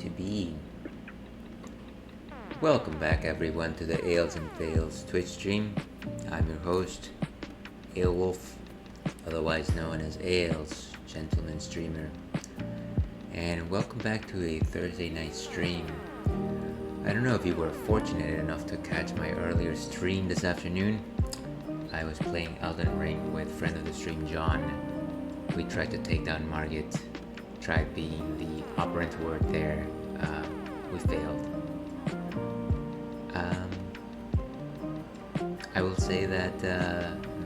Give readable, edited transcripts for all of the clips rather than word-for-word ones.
to be. Welcome back, everyone, to the Ales and Fails Twitch stream. I'm your host, Aelwolf, otherwise known as Ales, Gentleman Streamer. And welcome back to a Thursday night stream. I don't know if you were fortunate enough to catch my earlier stream this afternoon. I was playing Elden Ring with friend of the stream, John. We tried to take down Margit, tried being the operant word there. We failed. I will say that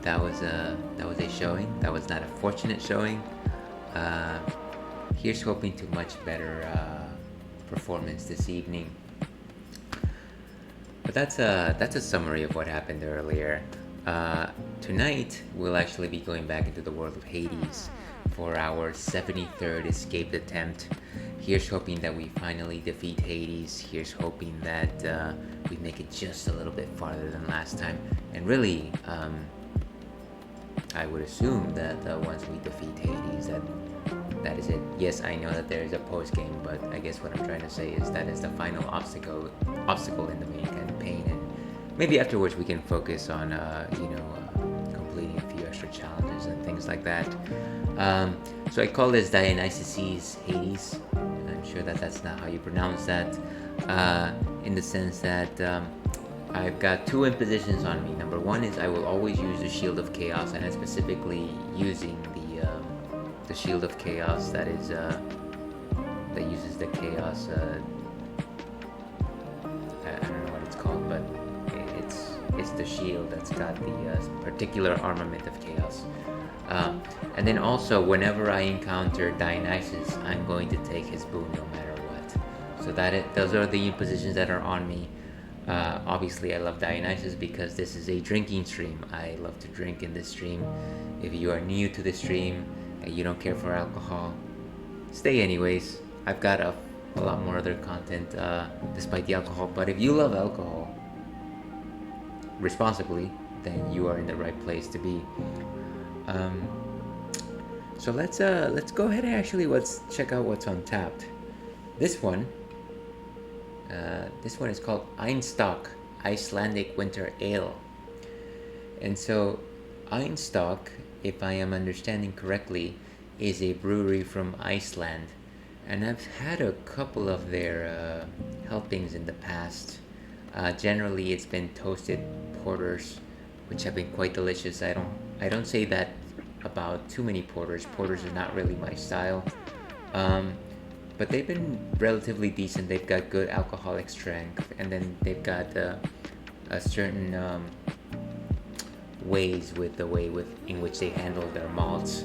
that was a showing. That was not a fortunate showing. Here's hoping to much better performance this evening. But that's a summary of what happened earlier. Tonight we'll actually be going back into the world of Hades for our 73rd escape attempt. Here's hoping that we finally defeat Hades. Here's hoping that we make it just a little bit farther than last time. And really, I would assume that once we defeat Hades, that is it. Yes, I know that there is a post game, but I guess what I'm trying to say is that is the final obstacle in the main campaign, and maybe afterwards we can focus on completing a few extra challenges and things like that. So I call this Dionysus Hades. I'm sure that that's not how you pronounce that, in the sense that I've got two impositions on me. Number one is I will always use the Shield of Chaos, and I'm specifically using the Shield of Chaos that uses the Chaos. I don't know what it's called, but it's the shield that's got the particular armament of Chaos. And then also, whenever I encounter Dionysus, I'm going to take his boon no matter what. So those are the impositions that are on me. Obviously, I love Dionysus because this is a drinking stream. I love to drink in this stream. If you are new to the stream and you don't care for alcohol, stay anyways. I've got a lot more other content despite the alcohol. But if you love alcohol responsibly, then you are in the right place to be. So let's go ahead and actually let's check out what's on tapped. This one is called Einstock Icelandic Winter Ale. And so Einstock, if I am understanding correctly, is a brewery from Iceland, and I've had a couple of their helpings in the past. Generally, it's been toasted porters, which have been quite delicious. I don't say that about too many porters. Porters is not really my style, but they've been relatively decent. They've got good alcoholic strength, and then they've got a certain ways with the way in which they handle their malts.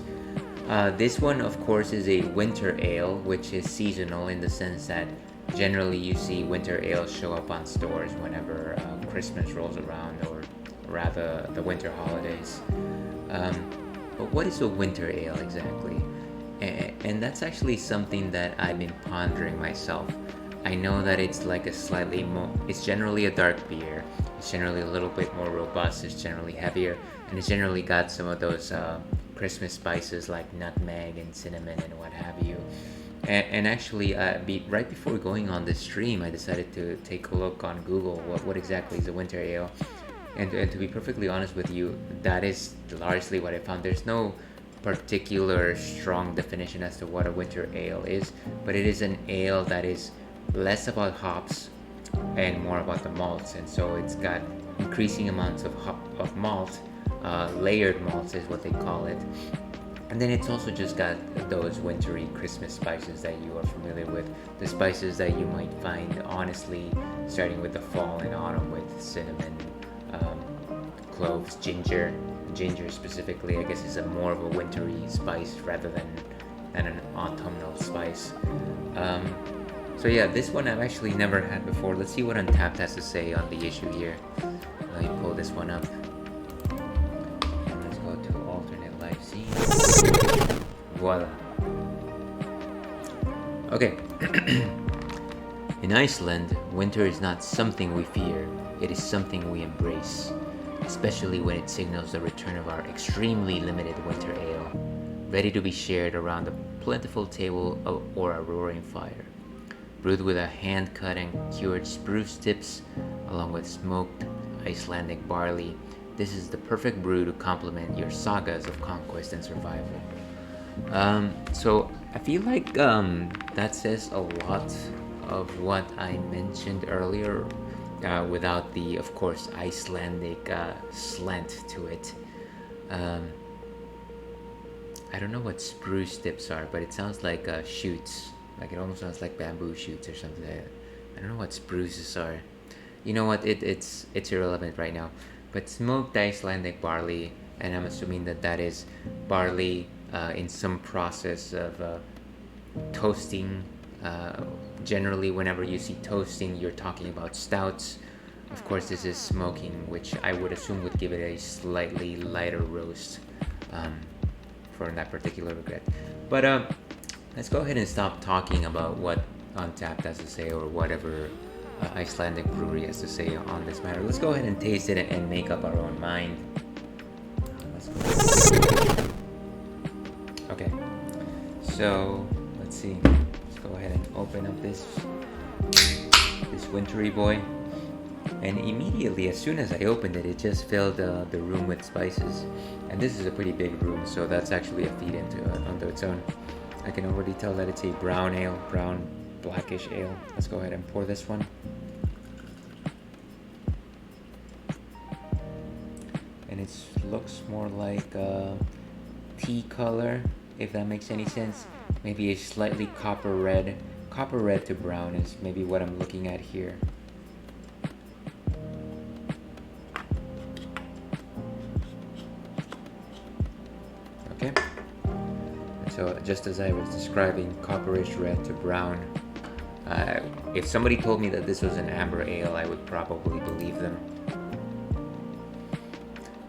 This one, of course, is a winter ale, which is seasonal in the sense that generally you see winter ale show up on stores whenever Christmas rolls around, or rather the winter holidays. But what is a winter ale exactly? And that's actually something that I've been pondering myself. I know that it's like it's generally a dark beer. It's generally a little bit more robust. It's generally heavier, and it's generally got some of those Christmas spices like nutmeg and cinnamon and what have you. And actually, right before going on this stream, I decided to take a look on Google. What exactly is a winter ale? And to be perfectly honest with you, that is largely what I found. There's no particular strong definition as to what a winter ale is, but it is an ale that is less about hops and more about the malts. And so it's got increasing amounts of malt, layered malts is what they call it. And then it's also just got those wintry Christmas spices that you are familiar with, the spices that you might find, honestly, starting with the fall and autumn with cinnamon, cloves, ginger. Ginger specifically, I guess, is more of a wintry spice rather than an autumnal spice. So yeah, this one I've actually never had before. Let's see what Untapped has to say on the issue here. Let me pull this one up. And let's go to alternate life scenes. Voila. Okay. In Iceland, winter is not something we fear. It is something we embrace, especially when it signals the return of our extremely limited winter ale, ready to be shared around a plentiful table or a roaring fire. brewed with a hand-cut and cured spruce tips along with smoked Icelandic barley. This is the perfect brew to complement your sagas of conquest and survival. So I feel like that says a lot of what I mentioned earlier, without the, of course, Icelandic slant to it. Um, I don't know what spruce tips are, but it sounds like shoots. Like it almost sounds like bamboo shoots or something like that. I don't know what spruces are. You know what? It's irrelevant right now. But smoked Icelandic barley, and I'm assuming that that is barley in some process of toasting. Generally, whenever you see toasting, you're talking about stouts. Of course, this is smoking, which I would assume would give it a slightly lighter roast for that particular regret. But let's go ahead and stop talking about what Untapped has to say or whatever Icelandic brewery has to say on this matter. Let's go ahead and taste it and make up our own mind. Okay, so let's see. Let's go ahead and open up this wintry boy. And immediately, as soon as I opened it, it just filled the room with spices. And this is a pretty big room, so that's actually a feed onto its own. I can already tell that it's a brown ale, brown blackish ale. Let's go ahead and pour this one. And it looks more like tea color, if that makes any sense. Maybe a slightly copper red. Copper red to brown is maybe what I'm looking at here. Okay. So just as I was describing copperish red to brown, if somebody told me that this was an amber ale, I would probably believe them.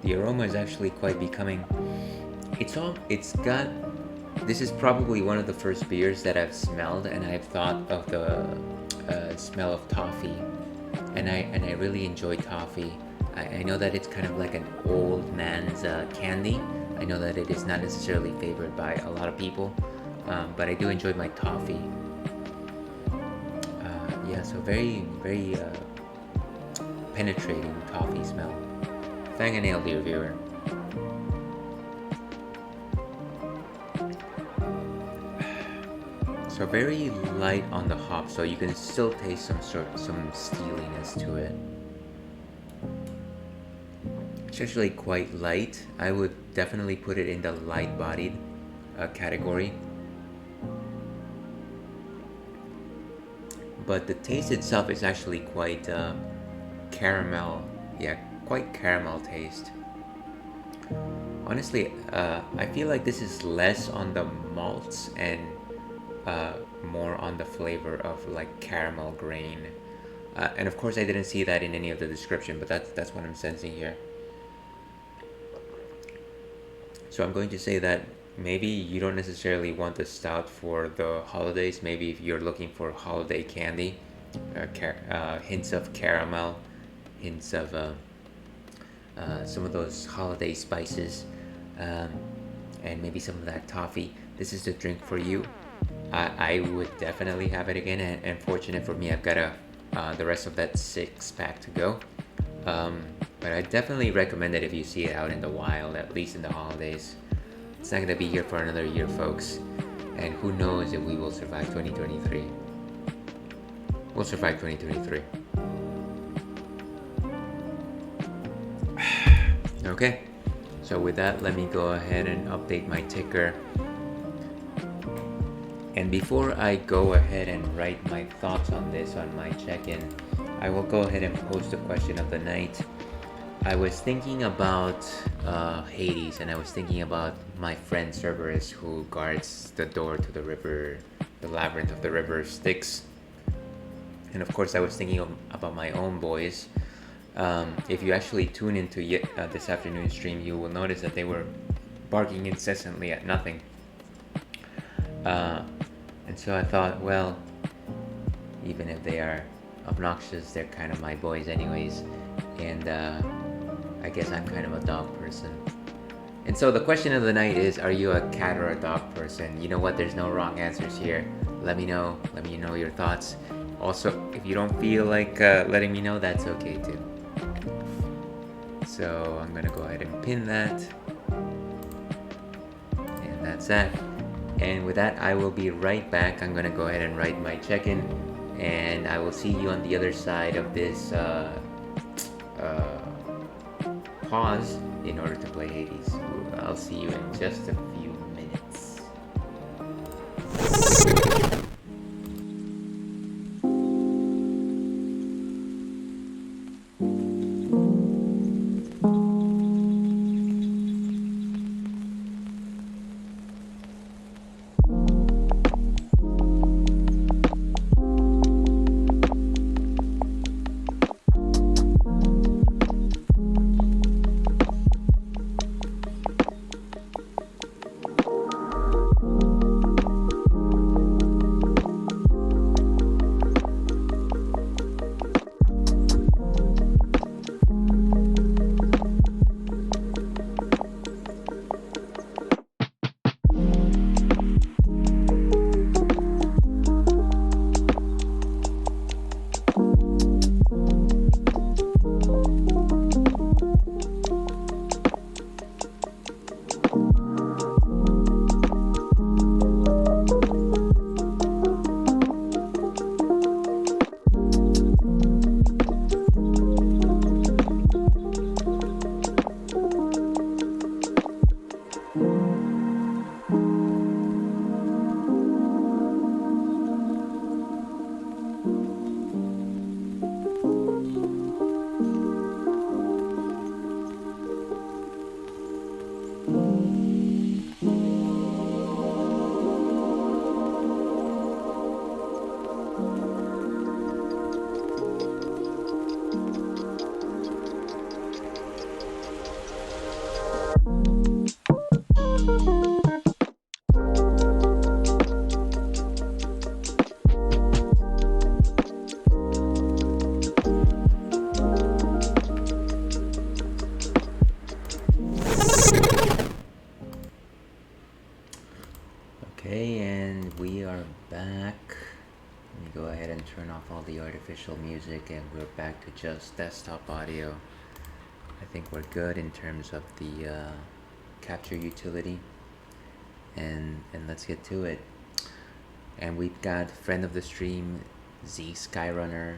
The aroma is actually quite becoming. This is probably one of the first beers that I've smelled, and I've thought of the smell of toffee, and I really enjoy toffee. I know that it's kind of like an old man's candy. I know that it is not necessarily favored by a lot of people, but I do enjoy my toffee. Yeah, so very, very penetrating toffee smell. Fang and ale, dear viewer. So very light on the hop, so you can still taste some steeliness to it. It's actually quite light. I would definitely put it in the light-bodied category. But the taste itself is actually quite caramel. Yeah, quite caramel taste. Honestly, I feel like this is less on the malts and more on the flavor of like caramel grain. And of course I didn't see that in any of the description, but that's what I'm sensing here. So I'm going to say that maybe you don't necessarily want the stout for the holidays. Maybe if you're looking for holiday candy, hints of caramel, hints of some of those holiday spices, and maybe some of that toffee, this is the drink for you. I would definitely have it again, and fortunate for me, I've got the rest of that 6-pack to go. But I definitely recommend it if you see it out in the wild, at least in the holidays. It's not going to be here for another year, folks. And who knows if we will survive 2023. We'll survive 2023. Okay, so with that, let me go ahead and update my ticker. And before I go ahead and write my thoughts on this on my check-in, I will go ahead and post the question of the night. I was thinking about Hades, and I was thinking about my friend Cerberus, who guards the door to the river, the labyrinth of the river Styx. And of course I was thinking about my own boys. If you actually tune into this afternoon stream, you will notice that they were barking incessantly at nothing. And so I thought, well, even if they are obnoxious, they're kind of my boys anyways. And I guess I'm kind of a dog person. And so the question of the night is, are you a cat or a dog person? You know what? There's no wrong answers here. let me know. Let me know your thoughts. Also, if you don't feel like letting me know, that's okay too. So I'm gonna go ahead and pin that. And that's that. And with that, I will be right back. I'm gonna go ahead and write my check-in, and I will see you on the other side of this pause in order to play Hades. I'll see you in just a few minutes. Okay, and we are back. Let me go ahead and turn off all the artificial music, and we're back to just desktop audio. I think we're good in terms of the capture utility, and let's get to it. And we've got friend of the stream, Z Skyrunner,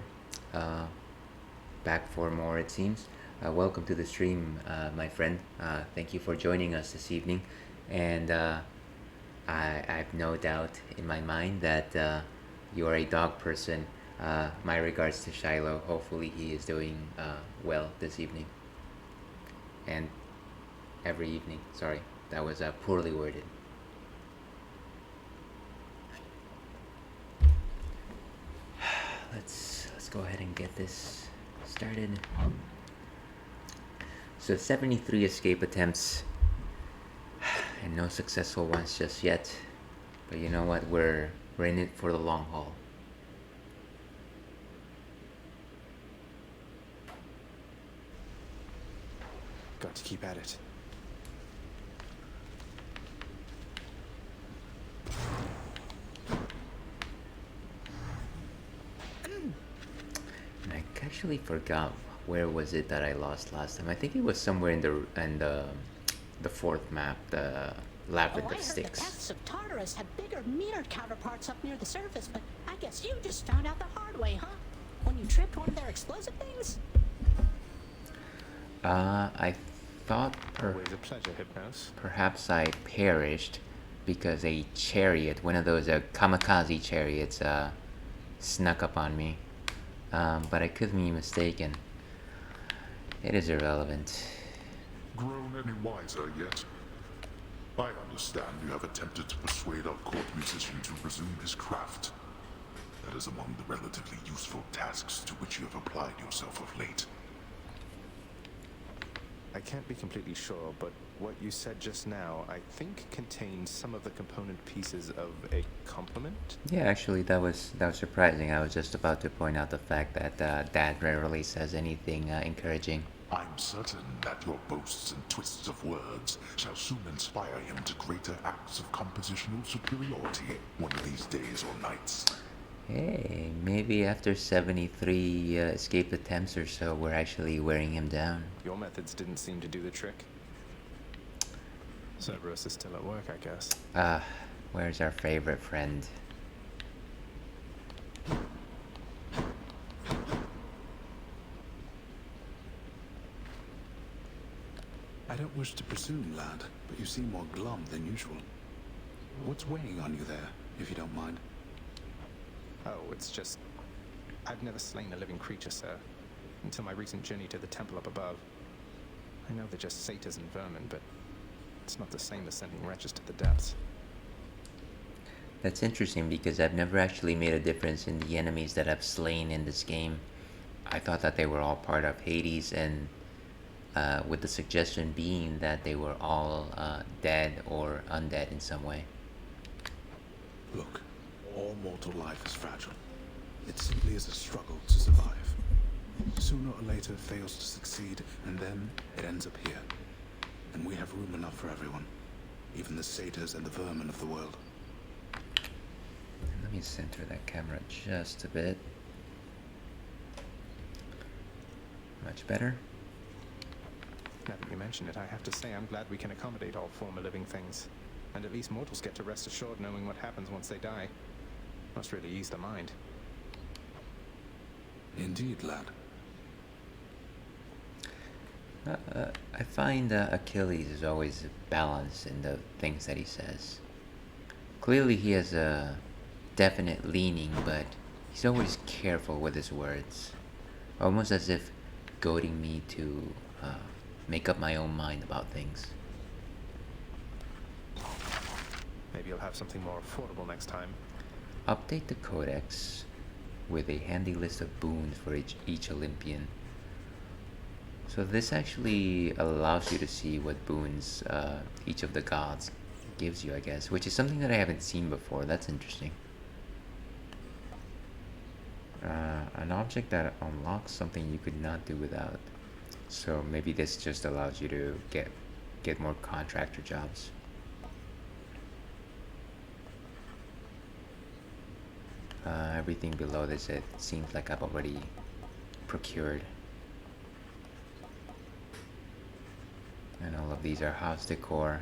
back for more, it seems. Welcome to the stream, my friend. Thank you for joining us this evening, and I've no doubt in my mind that you are a dog person. My regards to Shiloh. Hopefully he is doing well this evening. And every evening. Sorry, that was poorly worded. Let's go ahead and get this started. So 73 escape attempts and no successful ones just yet. But you know what? We're in it for the long haul. Got to keep at it. And I actually forgot where was it that I lost last time. I think it was somewhere in the fourth map, the Labyrinth of Styx. The depths of Tartarus had bigger, meaner counterparts up near the surface, but I guess you just found out the hard way, huh? When you tripped one of their explosive things? I thought Always a pleasure, Hypnos. perhaps I perished because a chariot, one of those kamikaze chariots, snuck up on me. But I could be mistaken. It is irrelevant. Grown any wiser yet? I understand you have attempted to persuade our court musician to resume his craft. That is among the relatively useful tasks to which you have applied yourself of late. I can't be completely sure, but what you said just now, I think contains some of the component pieces of a compliment? Yeah, actually, that was surprising. I was just about to point out the fact that Dad rarely says anything encouraging. I'm certain that your boasts and twists of words shall soon inspire him to greater acts of compositional superiority one of these days or nights. Hey, maybe after 73 escape attempts or so, we're actually wearing him down. Your methods didn't seem to do the trick. Cerberus is still at work, I guess. Where's our favorite friend? I don't wish to presume, lad, but you seem more glum than usual. What's weighing on you there, if you don't mind? Oh, it's just... I've never slain a living creature, sir. Until my recent journey to the temple up above. I know they're just satyrs and vermin, but it's not the same as sending wretches to the depths. That's interesting because I've never actually made a difference in the enemies that I've slain in this game. I thought that they were all part of Hades, and with the suggestion being that they were all dead or undead in some way. Look, all mortal life is fragile. It simply is a struggle to survive. Sooner or later it fails to succeed, and then it ends up here. And we have room enough for everyone, even the satyrs and the vermin of the world. Let me center that camera just a bit. Much better. Now that you mention it, I have to say I'm glad we can accommodate all former living things. And at least mortals get to rest assured knowing what happens once they die. Must really ease the mind. Indeed, lad. I find Achilles is always balanced in the things that he says. Clearly he has a definite leaning, but he's always careful with his words. Almost as if goading me to make up my own mind about things. Maybe you'll have something more affordable next time. Update the codex with a handy list of boons for each Olympian. So this actually allows you to see what boons each of the gods gives you, I guess, which is something that I haven't seen before. That's interesting. An object that unlocks something you could not do without. So maybe this just allows you to get more contractor jobs. Everything below this, it seems like I've already procured. And all of these are house decor.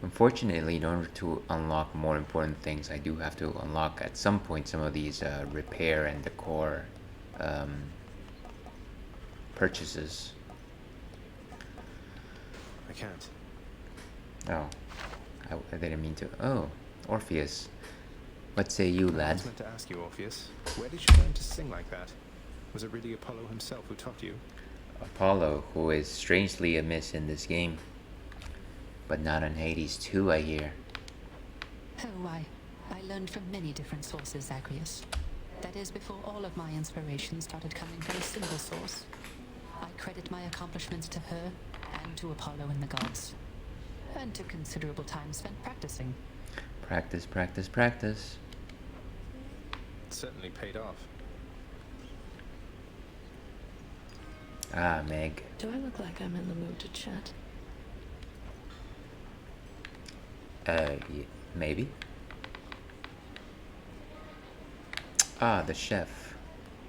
Unfortunately, in order to unlock more important things, I do have to unlock at some point some of these repair and decor purchases. I can't. Oh, I didn't mean to. Oh, Orpheus. What say you, I lad? was meant to ask you, Orpheus. Where did you learn to sing like that? Was it really Apollo himself who taught you? Apollo, who is strangely amiss in this game. But not on Hades too, I hear. Oh, I learned from many different sources, Zagreus. That is, before all of my inspiration started coming from a single source. I credit my accomplishments to her, and to Apollo and the gods. And to considerable time spent practicing. Practice, practice, practice. It certainly paid off. Ah, Meg. Do I look like I'm in the mood to chat? Maybe. Ah, the chef.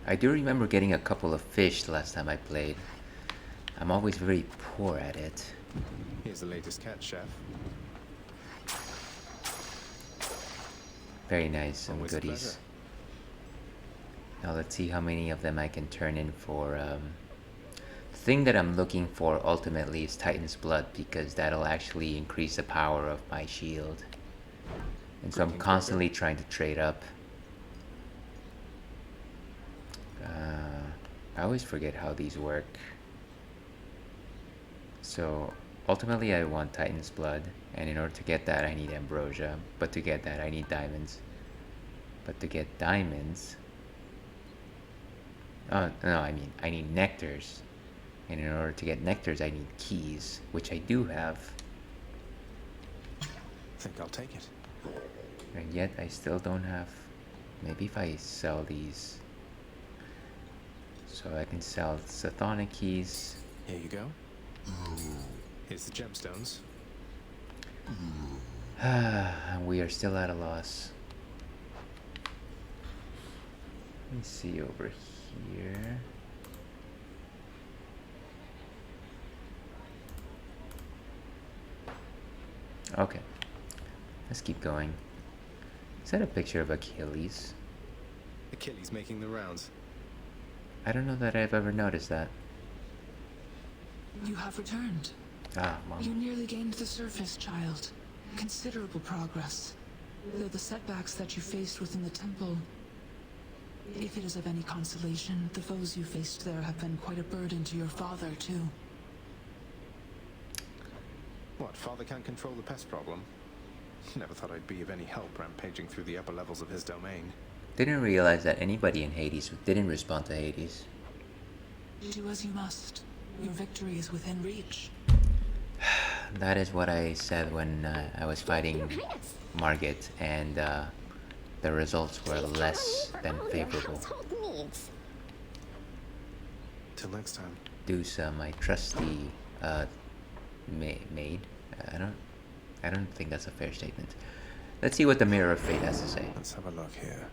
I do remember getting a couple of fish last time I played. I'm always very poor at it. Here's the latest catch, chef. Very nice, some Always a goodies. pleasure. Now let's see how many of them I can turn in for. The thing that I'm looking for ultimately is Titan's Blood, because that'll actually increase the power of my shield. And so I'm Looking constantly trying to trade up. I always forget how these work. So ultimately I want Titan's Blood, and in order to get that I need ambrosia, but to get that I need diamonds. But to get diamonds... Oh, no, I mean, I need nectars. And in order to get nectars I need keys, which I do have. Think I'll take it. And yet I still don't have... Maybe if I sell these... So I can sell Sathonic keys, Here you go. Here's the gemstones. And we are still at a loss. Let me see over here. Okay, let's keep going. Is that a picture of Achilles? Achilles making the rounds. I don't know that I've ever noticed that. You have returned. Ah, Mom. You nearly gained the surface, child. Considerable progress. Though the setbacks that you faced within the temple... If it is of any consolation, the foes you faced there have been quite a burden to your father, too. What, father can't control the pest problem? Never thought I'd be of any help rampaging through the upper levels of his domain. Didn't realize that anybody in Hades didn't respond to Hades. Do as you must. Your victory is within reach. That is what I said when I was fighting Margit, and the results were less than favorable. Till next time. Dusa, my trusty maid. I don't think that's a fair statement. Let's see what the Mirror of Fate has to say. Let's have a look here.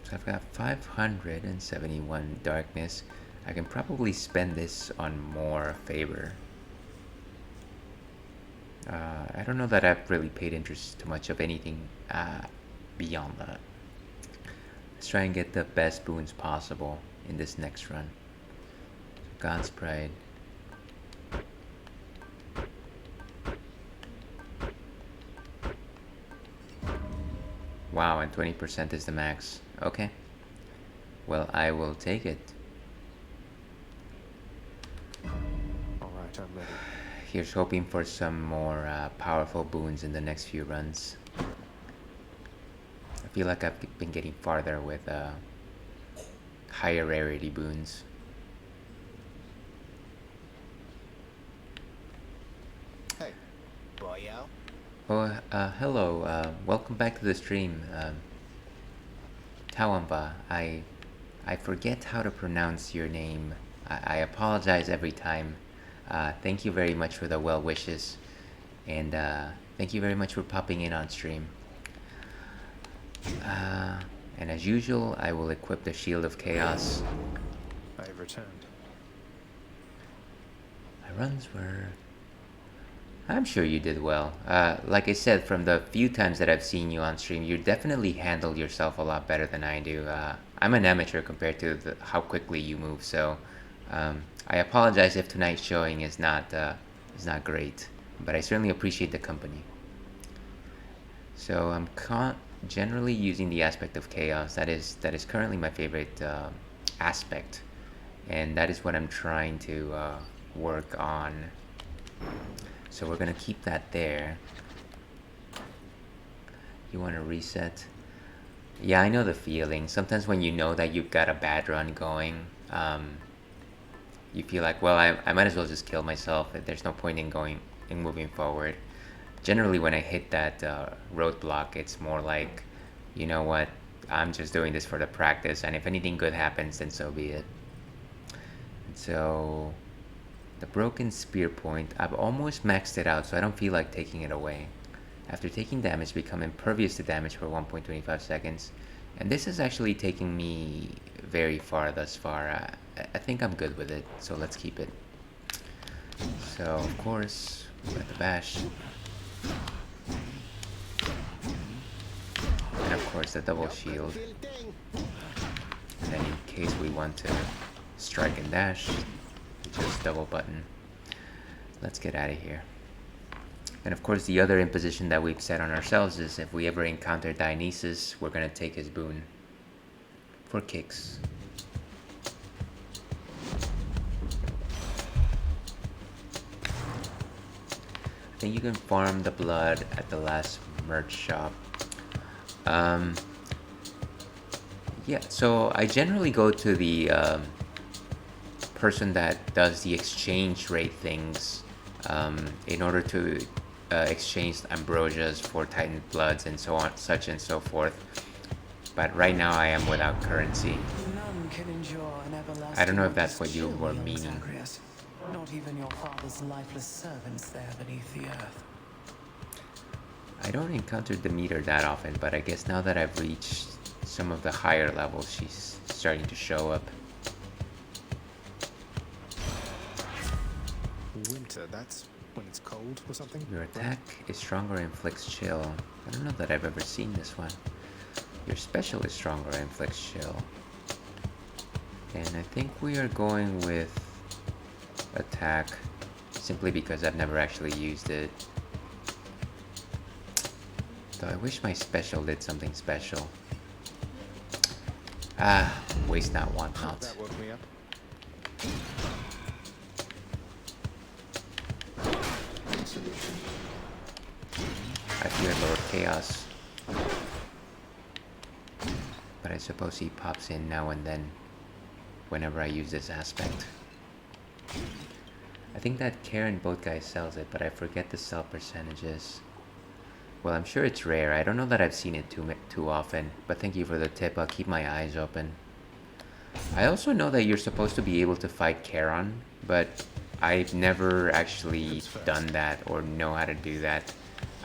So I've got 571 darkness. I can probably spend this on more favor. I don't know that I've really paid interest to much of anything beyond that. Let's try and get the best boons possible in this next run. God's Pride. Wow, and 20% is the max. Okay. Well, I will take it. Alright, I'm ready. Here's hoping for some more powerful boons in the next few runs. I feel like I've been getting farther with higher rarity boons. Hey, boyo. Oh, hello. Welcome back to the stream. Tawamba, I forget how to pronounce your name. I apologize every time. Thank you very much for the well wishes, and thank you very much for popping in on stream. And as usual, I will equip the Shield of Chaos. I have returned. My runs were... I'm sure you did well. Like I said, from the few times that I've seen you on stream, you definitely handle yourself a lot better than I do. I'm an amateur compared to how quickly you move, so I apologize if tonight's showing is not great, but I certainly appreciate the company. So I'm generally using the aspect of chaos. That is currently my favorite aspect, and that is what I'm trying to work on. So we're gonna keep that there. You want to reset? Yeah, I know the feeling. Sometimes when you know that you've got a bad run going, you feel like, well, I might as well just kill myself. There's no point in moving forward. Generally, when I hit that roadblock, it's more like, you know what, I'm just doing this for the practice, and if anything good happens, then so be it. And so, the broken spear point, I've almost maxed it out, so I don't feel like taking it away. After taking damage, become impervious to damage for 1.25 seconds. And this is actually taking me very far thus far. I think I'm good with it, so let's keep it. So, of course, we got the bash. And of course the double shield. And then in case we want to strike and dash, just double button. Let's get out of here. And of course the other imposition that we've set on ourselves is if we ever encounter Dionysus, we're gonna take his boon. For kicks. I think you can farm the blood at the last merch shop. Yeah, so I generally go to the person that does the exchange rate things in order to exchange ambrosias for Titan bloods and so on, such and so forth. But right now I am without currency. None can endure an I don't know if everlasting that's what you chill, were young meaning. Zagreus. Not even your father's lifeless servants there beneath the earth. I don't encounter Demeter that often, but I guess now that I've reached some of the higher levels, she's starting to show up. Winter, that's when it's cold or something? Your attack is stronger and inflicts chill. I don't know that I've ever seen this one. Your special is stronger and inflicts chill. And I think we are going with attack simply because I've never actually used it. Though I wish my special did something special. Ah, waste not, want not. That woke me up. I fear Lord Chaos. But I suppose he pops in now and then whenever I use this aspect. I think that Karen both guys sells it, but I forget the sell percentages. Well, I'm sure it's rare. I don't know that I've seen it too often, but thank you for the tip. I'll keep my eyes open. I also know that you're supposed to be able to fight Charon, but I've never actually done that or know how to do that.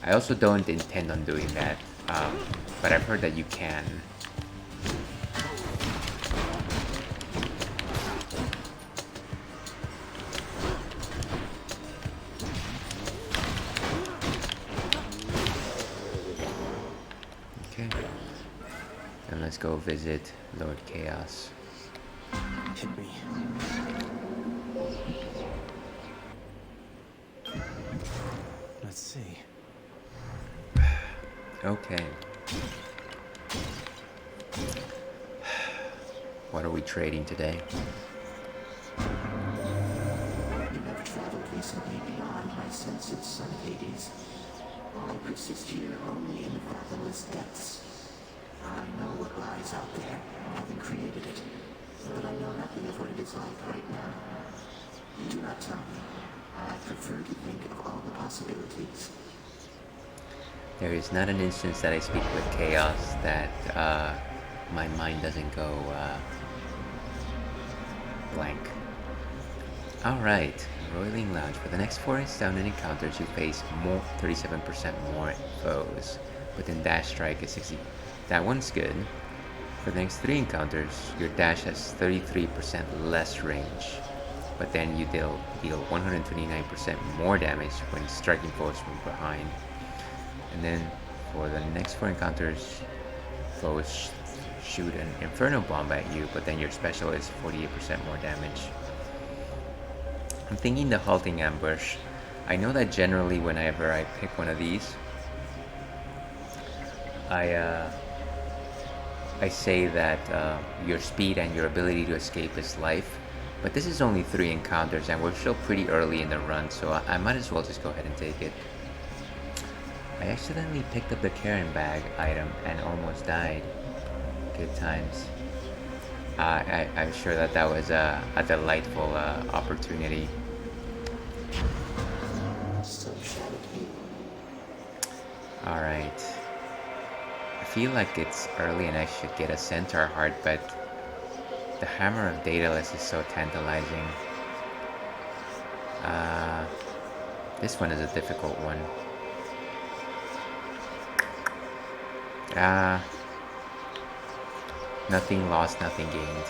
I also don't intend on doing that, but I've heard that you can. Okay. Then let's go visit Lord Chaos. Hit me. Let's see. Okay. What are we trading today? You have traveled recently beyond my senses, son of Hades. I persist here only in the fathomless depths. I know what lies out there, having created it, but I know nothing of what it is like right now. Do not tell me. I prefer to think of all the possibilities. There is not an instance that I speak with Chaos that my mind doesn't go blank. Alright, Roiling Lounge. For the next 4 astounding encounters, you face 37% more foes. But then Dash Strike is 60. That one's good. For the next 3 encounters, your dash has 33% less range. But then you deal 129% more damage when striking foes from behind. And then for the next 4 encounters, foes shoot an Inferno Bomb at you, but then your special is 48% more damage. I'm thinking the Halting Ambush. I know that generally whenever I pick one of these, I say that your speed and your ability to escape is life, but this is only 3 encounters and we're still pretty early in the run, so I might as well just go ahead and take it. I accidentally picked up the Karen bag item and almost died. Good times. I'm sure that was a delightful opportunity. Alright. I feel like it's early and I should get a Centaur heart, but the Hammer of Daedalus is so tantalizing. This one is a difficult one. Nothing lost, nothing gained.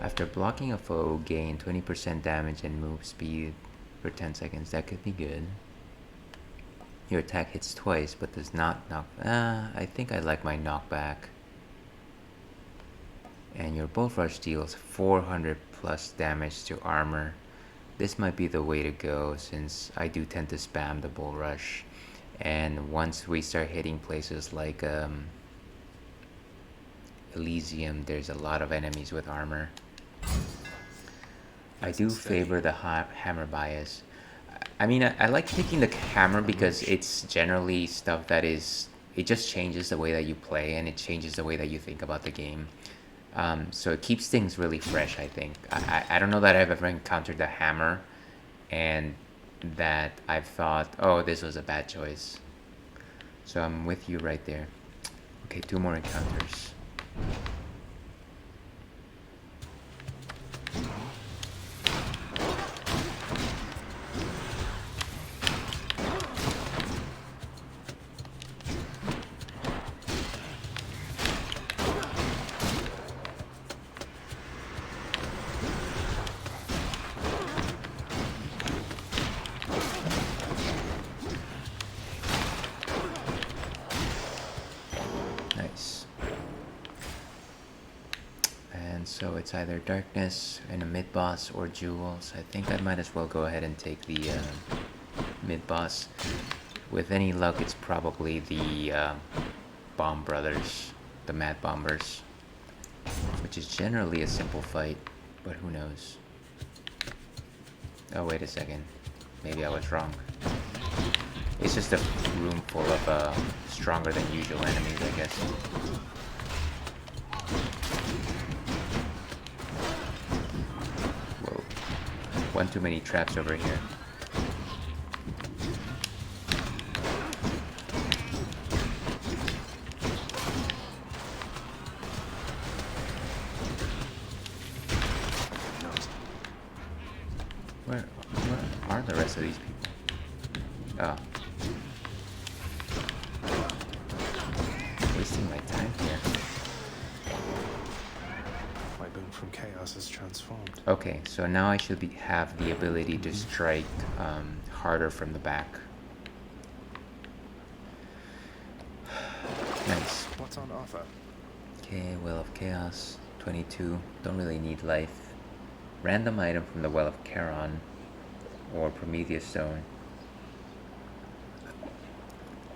After blocking a foe, gain 20% damage and move speed for 10 seconds. That could be good. Your attack hits twice but does not knock... I think I like my knockback. And your Bolt Rush deals 400 plus damage to armor. This might be the way to go since I do tend to spam the Bolt Rush. And once we start hitting places like Elysium, there's a lot of enemies with armor. I do favor the hammer bias. I mean, I like picking the hammer because it's generally stuff that is... It just changes the way that you play, and it changes the way that you think about the game. So it keeps things really fresh, I think. I don't know that I've ever encountered the hammer and that I've thought, oh, this was a bad choice. So I'm with you right there. Okay, 2 more encounters. Nice. And so it's either darkness and a mid-boss or jewels. I think I might as well go ahead and take the mid-boss. With any luck, it's probably the Bomb Brothers, the Mad Bombers, which is generally a simple fight, but who knows. Oh, wait a second. Maybe I was wrong. It's just a room full of stronger than usual enemies, I guess. Whoa. One too many traps over here. Where are the rest of these people? Oh. Wasting my time here. My boon from chaos is transformed. Okay, so now I should have the ability to strike harder from the back. Nice. What's on offer? Okay, Well of Chaos, 22. Don't really need life. Random item from the Well of Charon or Prometheus Stone.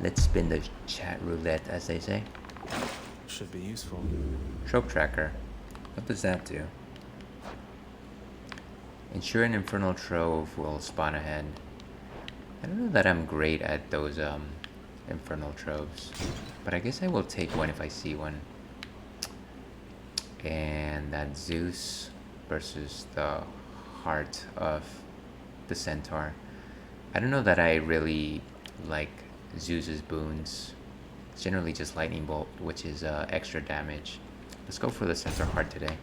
Let's spin the chat roulette, as they say. Should be useful. Trope Tracker. What does that do? Ensure an Infernal Trove will spawn ahead. I don't know that I'm great at those Infernal Troves, but I guess I will take one if I see one. And that's Zeus versus the heart of the Centaur. I don't know that I really like Zeus's boons. It's generally just Lightning Bolt, which is extra damage. Let's go for the Centaur heart today.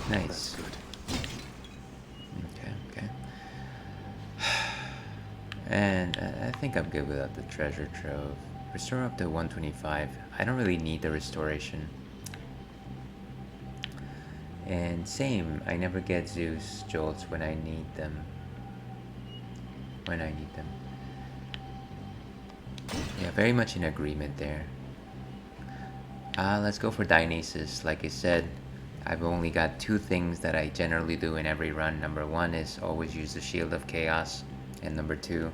Nice. Okay. And I think I'm good without the treasure trove. Restore up to 125. I don't really need the restoration. And same, I never get Zeus jolts when I need them. Yeah, very much in agreement there. Let's go for Dionysus. Like I said, I've only got 2 things that I generally do in every run. Number 1 is always use the Shield of Chaos. And number 2,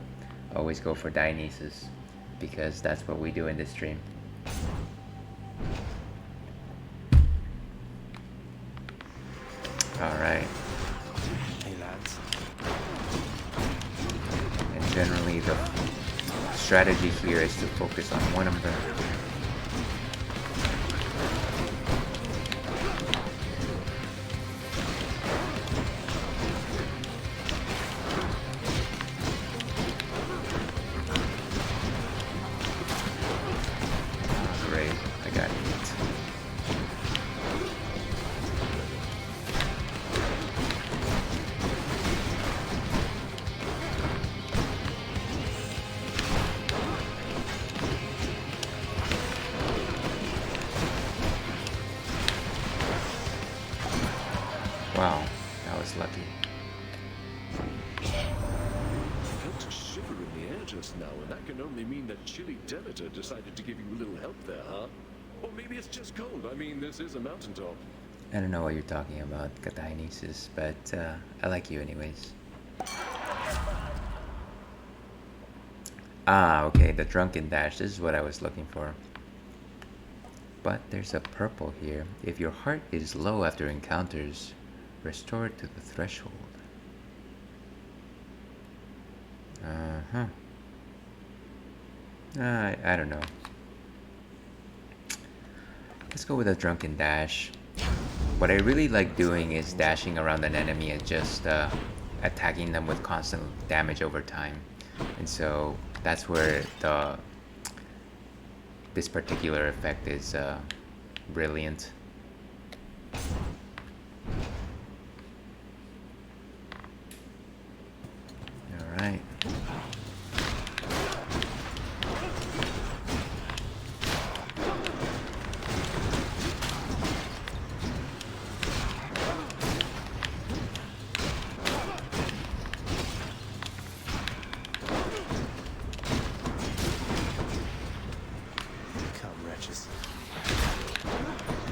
always go for Dionysus. Because that's what we do in this stream. Alright. Hey lads. And generally the strategy here is to focus on one of them. Great, I got it. Wow, that was lucky. I felt a shiver in the air just now, and that can only mean that Chilly Demeter decided to give you a little help there, huh? Or maybe it's just cold. I mean, this is a mountaintop. I don't know what you're talking about, Dionysus, but I like you anyways. Ah, okay, the Drunken Dash. This is what I was looking for. But there's a purple here. If your heart is low after encounters, restore it to the threshold. Uh-huh. I don't know. Let's go with a Drunken Dash. What I really like doing is dashing around an enemy and just attacking them with constant damage over time. And so that's where this particular effect is brilliant. All right.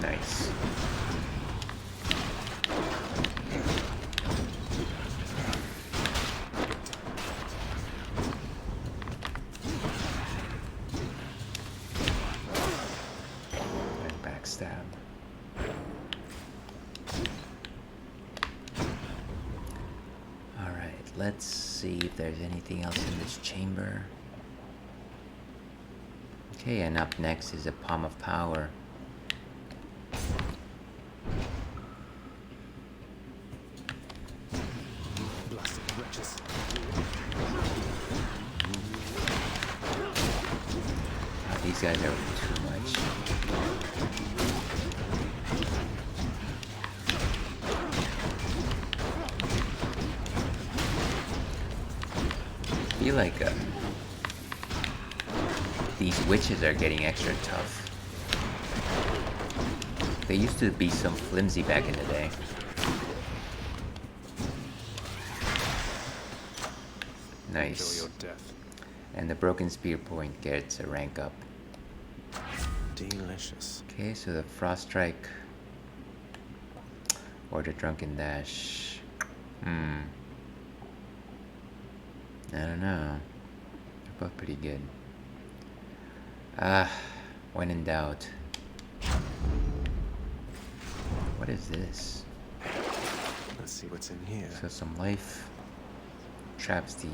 Nice. And backstab. Alright, let's see if there's anything else in this chamber. Okay, and up next is a Palm of Power. These guys are too much. I feel like these witches are getting extra tough. They used to be some flimsy back in the day. Nice. And the Broken Spear Point gets a rank up. Delicious. Okay, so the Frost Strike or the Drunken Dash. I don't know. They're both pretty good. When in doubt. What is this? Let's see what's in here. So some life traps deal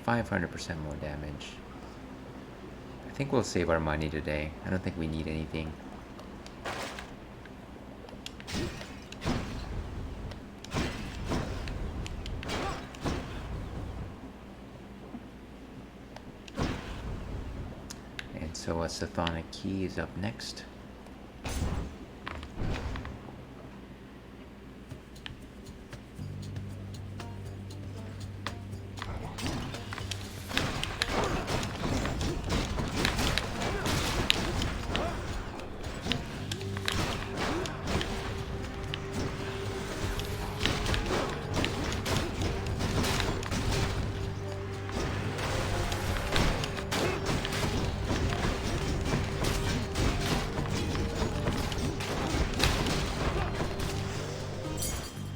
500% more damage. I think we'll save our money today. I don't think we need anything. And so a Sethonic Key is up next.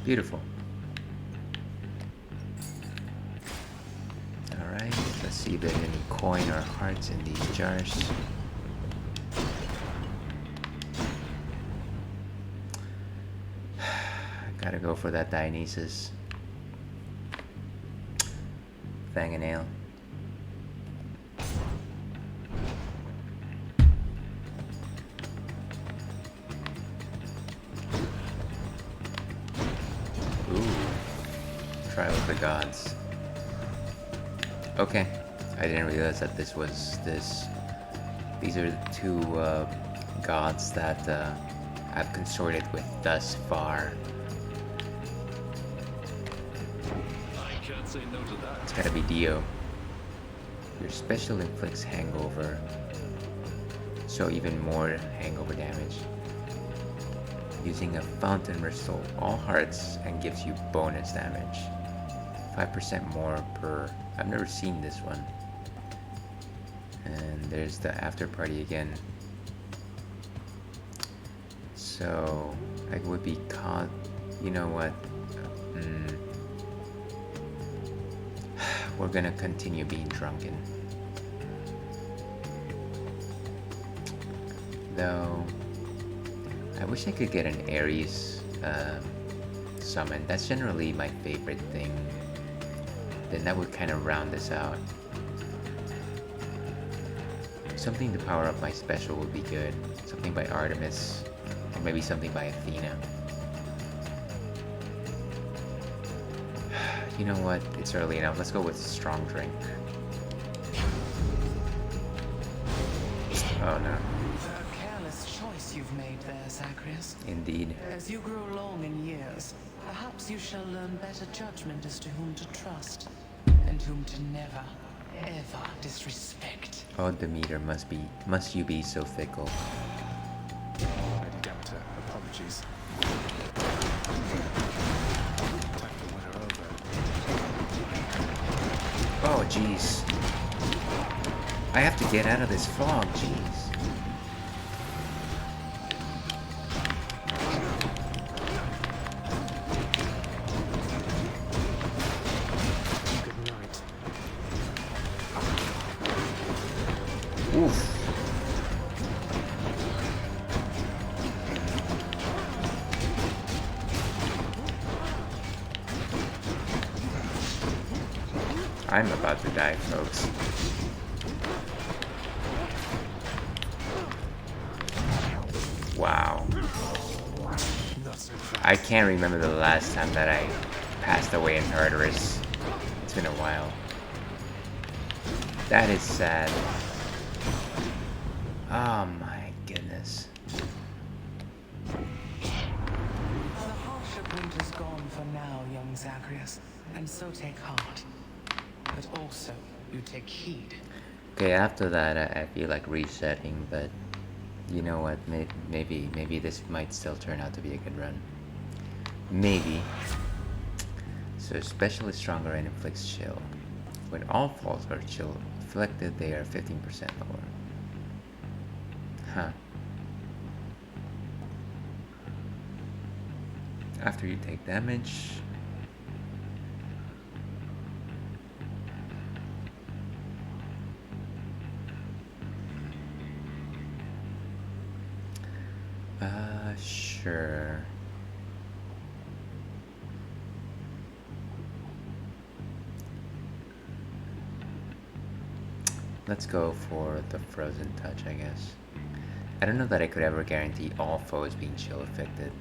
Beautiful. Alright, let's see if there's any coin or hearts in these jars. Gotta go for that Dionysus. Fang and ale. Trial of the Gods. Okay, I didn't realize that this was this. These are the two gods that I've consorted with thus far. I can't say no to that. It's gotta be Dio. Your special inflicts hangover, so even more hangover damage. Using a fountain restores all hearts and gives you bonus damage. 5% more per... I've never seen this one. And there's the after party again. So I would be caught. You know what? We're gonna continue being drunken. Though I wish I could get an Ares summon. That's generally my favorite thing. Then that would kind of round this out. Something to power up my special would be good. Something by Artemis. Or maybe something by Athena. You know what? It's early enough. Let's go with strong drink. Oh no. A careless choice you've made there, Zacharias. Indeed. As you grow along in years, perhaps you shall learn better judgment as to whom to trust, and whom to never, ever disrespect. Oh, Demeter, must you be so fickle? Lady Demeter, apologies. Time to win her over. Oh, jeez. I have to get out of this fog, jeez. Good night. Oof. I'm about to die, folks. Wow. I can't remember the last time that I passed away in Tartarus. It's been a while. That is sad. Oh my goodness. The harsh winter's gone for now, young Zacharias, and so take heart. But also, you take heed. Okay, after that, I feel like resetting, but you know what? Maybe this might still turn out to be a good run. Maybe. So, special is stronger and inflicts chill. When all falls are chill inflicted, they are 15% lower. Huh. After you take damage. Sure. Let's go for the frozen touch, I guess. I don't know that I could ever guarantee all foes being chill affected.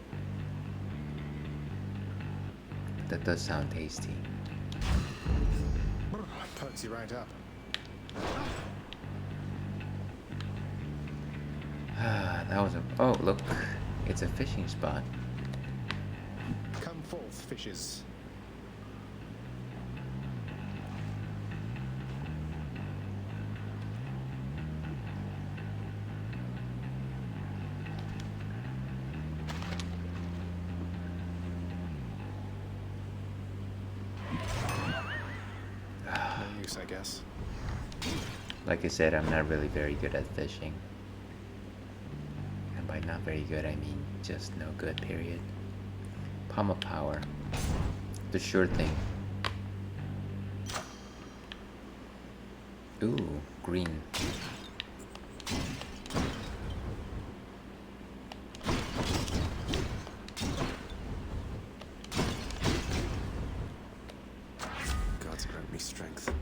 That does sound tasty. Perks you right up. That was a... Oh, look. It's a fishing spot. Come forth, fishes. No use, I guess. Like I said, I'm not really very good at fishing. And by not very good, I mean just no good, period. Palm of Power. The sure thing. Ooh, green. Gods grant me strength.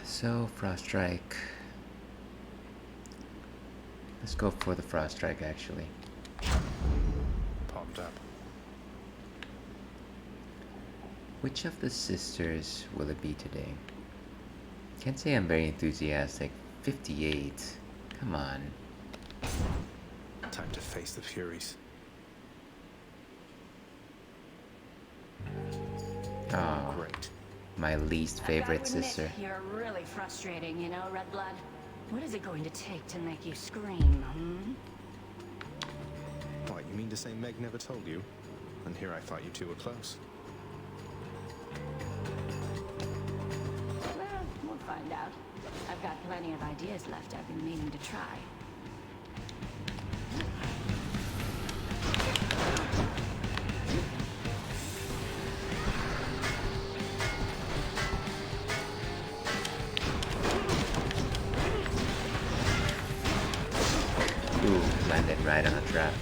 So, Frost Strike. Let's go for the Frost Strike, actually. Popped up. Which of the sisters will it be today? Can't say I'm very enthusiastic. 58. Come on. Time to face the Furies. Oh, Great. my least favorite sister. You're really frustrating, you know, Redblood. What is it going to take to make you scream, hmm? Like You mean to say Meg never told you? And here I thought you two were close. Well, we'll find out. I've got plenty of ideas left I've been meaning to try. Ooh, landed right on a trap.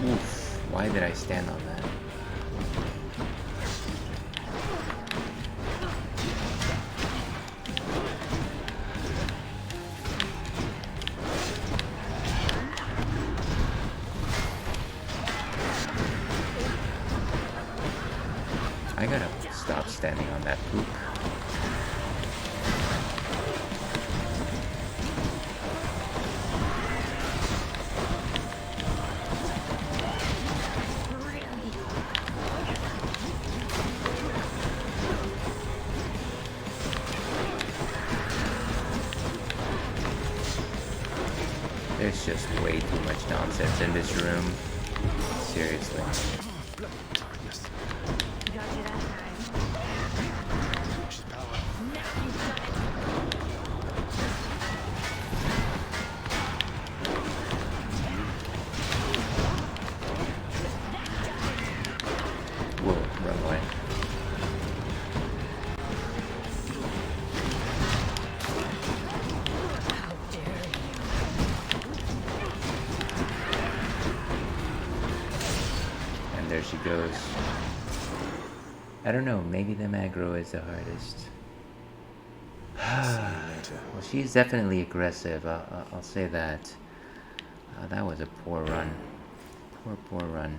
Oof, why did I stand on that? I gotta stop standing on that poop. There's just way too much nonsense in this room. Seriously. Whoa, run away. And there she goes. I don't know, maybe the aggro is the hardest. Well, she's definitely aggressive, I'll say that. That was a poor run. Poor run.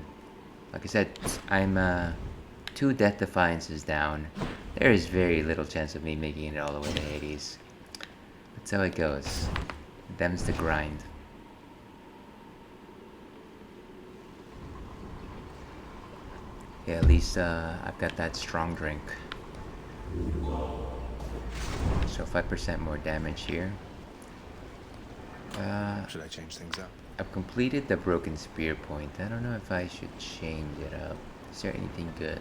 Like I said, I'm 2 Death Defiances down. There is very little chance of me making it all the way to Hades. That's how it goes. Them's the grind. Yeah, at least I've got that strong drink. So 5% more damage here. Should I change things up? I've completed the broken spear point. I don't know if I should change it up. Is there anything good?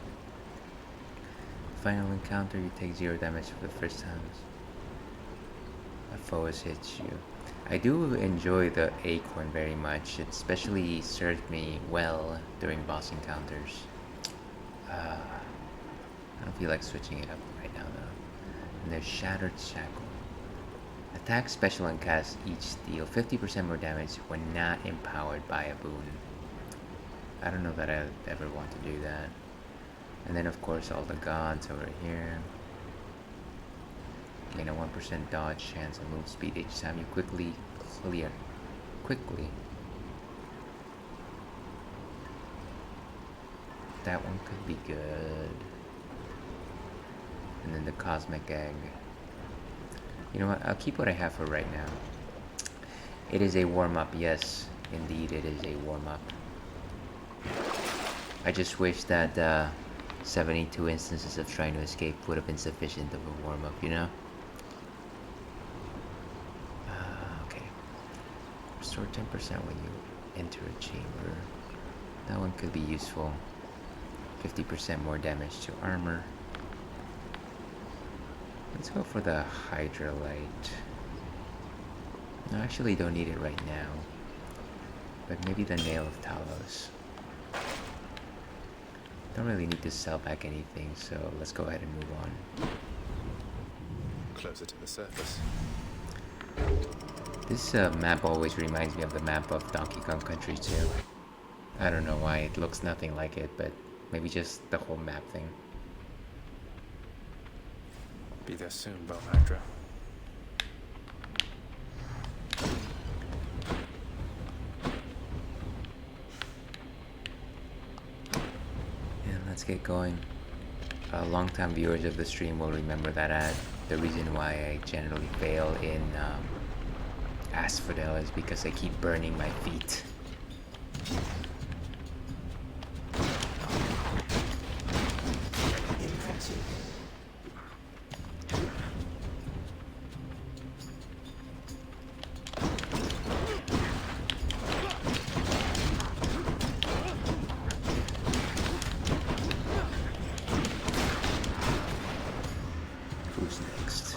Final encounter, you take 0 damage for the first time a foe has hit you. I do enjoy the acorn very much. It especially served me well during boss encounters. I don't feel like switching it up right now though. And there's Shattered Shackle. Attack, special, and cast each deal 50% more damage when not empowered by a boon. I don't know that I ever want to do that. And then of course all the gods over here. Gain a 1% dodge chance and move speed each time you quickly clear. That one could be good. And then the Cosmic Egg. You know what, I'll keep what I have for right now. It is a warm-up, yes. Indeed, it is a warm-up. I just wish that 72 instances of trying to escape would have been sufficient of a warm-up, you know? Okay. Restore 10% when you enter a chamber. That one could be useful. 50% more damage to armor. Let's go for the Hydrolite. No, I actually don't need it right now. But maybe the Nail of Talos. Don't really need to sell back anything, so let's go ahead and move on. Closer to the surface. This map always reminds me of the map of Donkey Kong Country 2. I don't know why, it looks nothing like it, but maybe just the whole map thing. Be there soon, Belhydra. And let's get going. Long-time viewers of the stream will remember that ad. The reason why I generally fail in asphodel is because I keep burning my feet. Impressive. Who's next?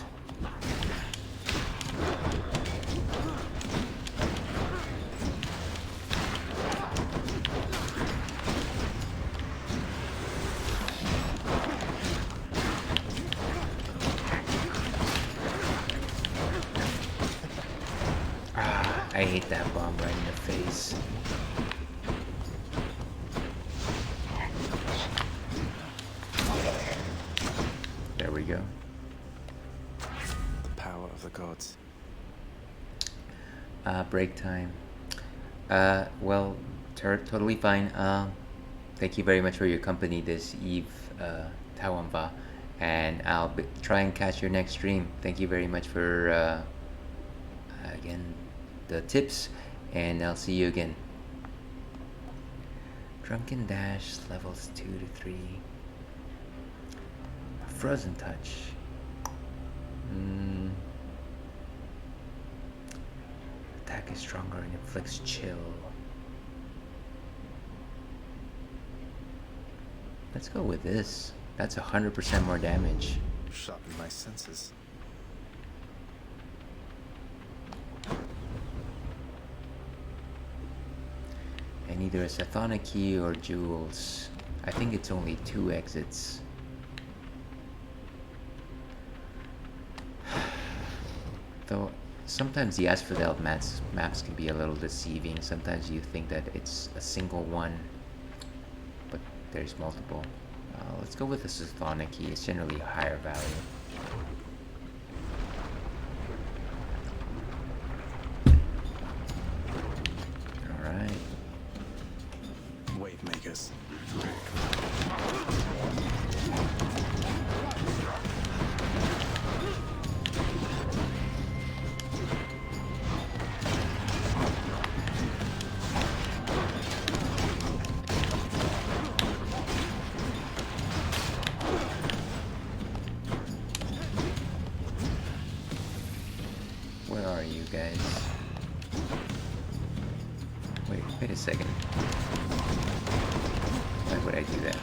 I hate that bomb right in the face. There we go. The power of the gods. Break time. Well, totally fine. Thank you very much for your company this eve, Tawamba. And I'll try and catch your next stream. Thank you very much for, again, the tips. And I'll see you again. Drunken Dash levels 2 to 3. Frozen Touch. Attack is stronger and inflicts chill. Let's go with this. That's 100% more damage. Sharpen my senses. And either a Sathana key or jewels. I think it's only 2 exits. Though sometimes the asphodel maps can be a little deceiving. Sometimes you think that it's a single one, but there's multiple. Let's go with the Sathana key. It's generally a higher value. Alright. Wave makers. Where are you guys? Wait a second. Why would I do that?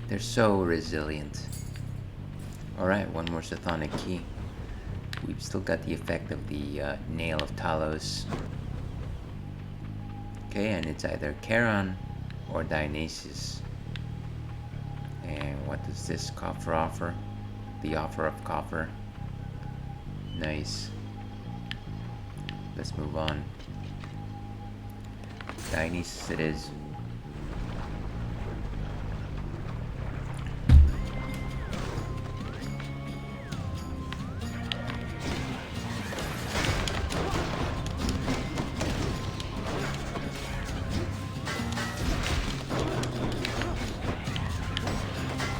They're so resilient. Alright, one more Sathanic key. We've still got the effect of the Nail of Talos. Okay, and it's either Charon or Dionysus. And what does this coffer offer? The offer of coffer. Nice. Let's move on. Dionysus it is.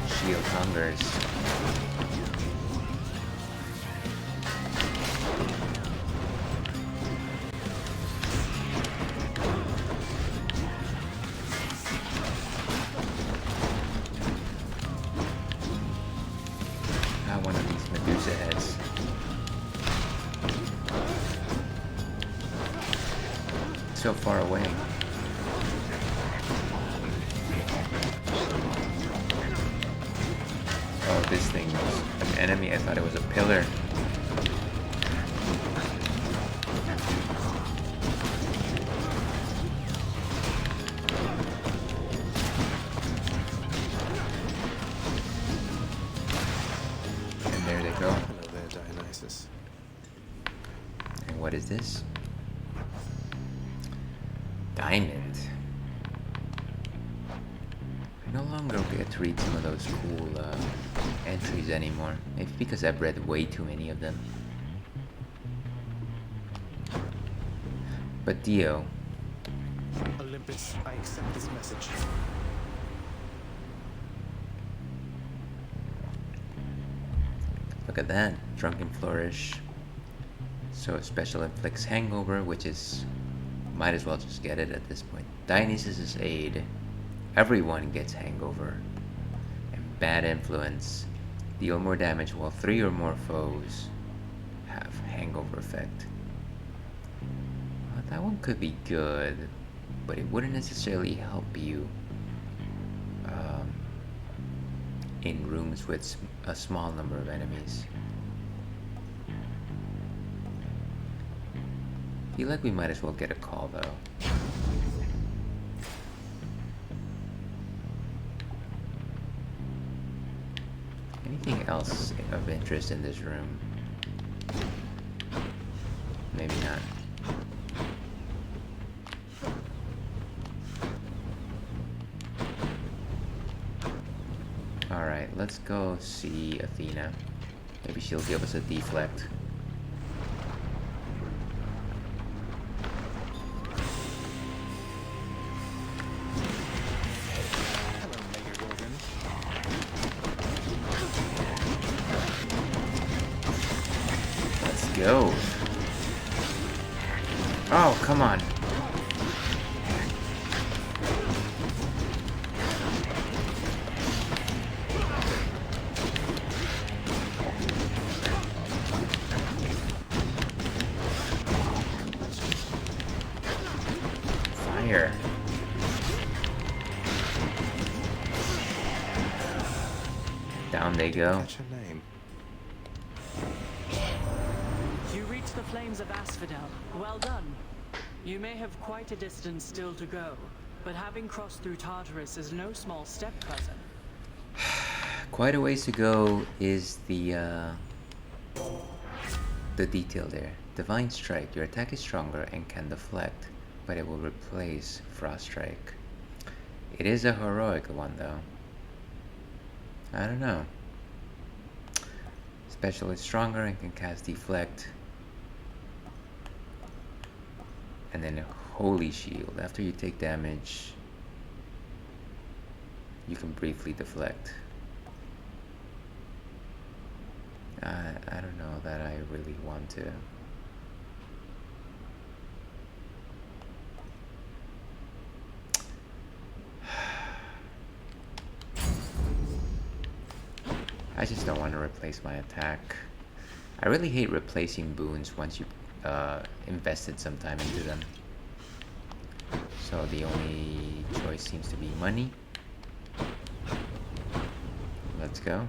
Shield hungers. One of these Medusa heads. So far away. Oh, this thing was an enemy. I thought it was a pillar. Dionysus. And what is this? Diamond. I no longer get to read some of those cool entries anymore. Maybe because I've read way too many of them. But Dio. Olympus, I accept this message. Look at that. Drunken Flourish. So special inflicts hangover, which is... might as well just get it at this point. Dionysus' aid. Everyone gets hangover. And bad influence. Deal more damage while 3 or more foes have hangover effect. Well, that one could be good, but it wouldn't necessarily help you in rooms with a small number of enemies. Feel like we might as well get a call though. Anything else of interest in this room? Maybe not. Alright, let's go see Athena. Maybe she'll give us a deflect. Hello, Mega Gorgon. Let's go. Oh, come on. Fire. Down they go. Catch her name. You reached the flames of Asphodel. Well done. You may have quite a distance still to go, but having crossed through Tartarus is no small step, cousin. Quite a ways to go is the detail there. Divine Strike. Your attack is stronger and can deflect, but it will replace Frost Strike. It is a heroic one though. I don't know. Special is stronger and can cast Deflect. And then Holy Shield. After you take damage, you can briefly deflect. I don't know that I really want to. I just don't want to replace my attack. I really hate replacing boons once you invested some time into them. So the only choice seems to be money. Let's go.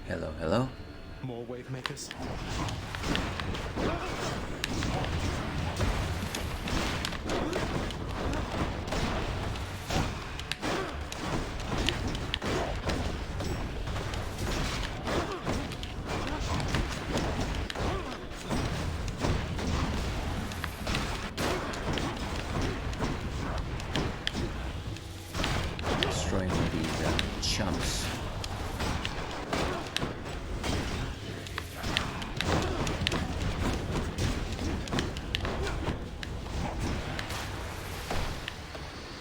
Hello, hello. More wave makers. Destroying these chumps.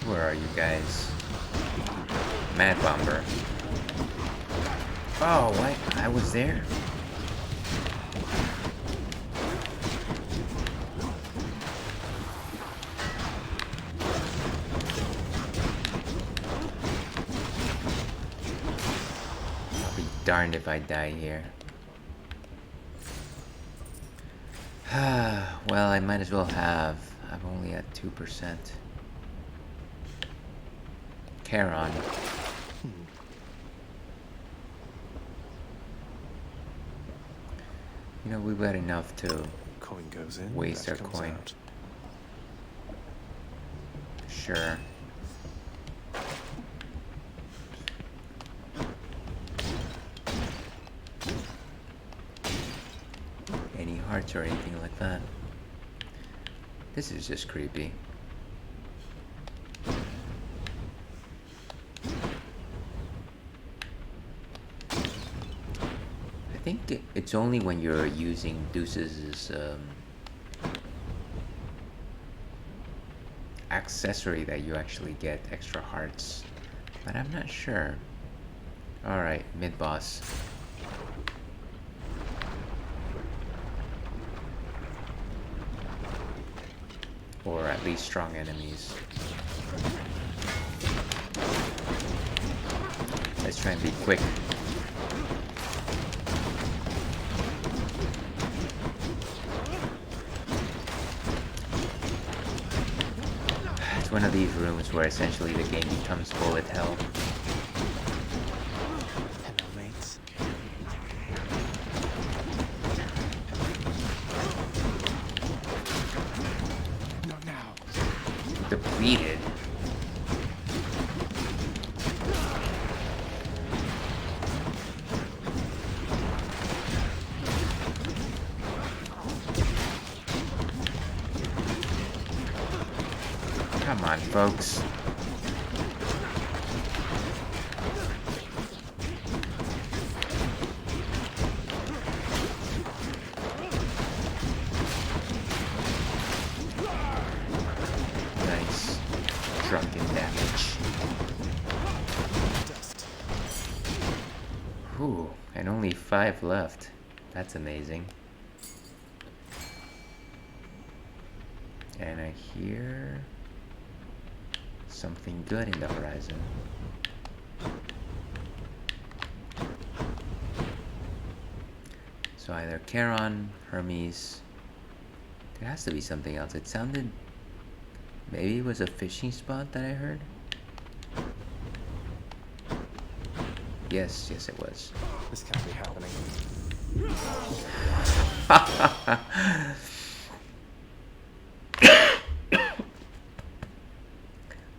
Where are you guys? Mad Bomber. Oh, what? I was there? I'll be darned if I die here. Well, I might as well have. I'm only at 2%. Charon. You know, we've got enough to Coin goes in, waste our that comes coin. out. Sure. hearts or anything like that. This is just creepy. I think it's only when you're using Deuce's accessory that you actually get extra hearts, but I'm not sure. Alright, mid-boss. Or at least strong enemies. Let's try and be quick. It's one of these rooms where essentially the game becomes bullet hell. Hello, mates. Not now. Depleted. Come on, folks. Nice. Drunken damage. Whew, and only 5 left. That's amazing. And I hear something good in the horizon. So either Charon, Hermes. There has to be something else. It sounded... Maybe it was a fishing spot that I heard? Yes, yes it was. This can't be happening.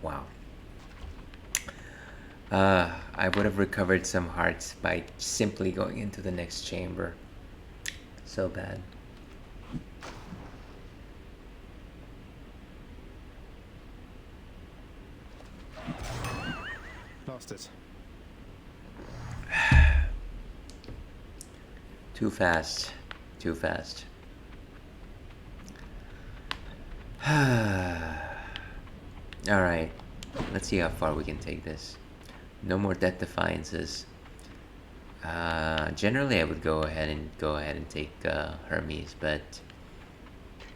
Wow. I would have recovered some hearts by simply going into the next chamber. So bad. Lost it. Too fast. Too fast. Alright. Let's see how far we can take this. No more death defiances. Generally I would go ahead and take Hermes, but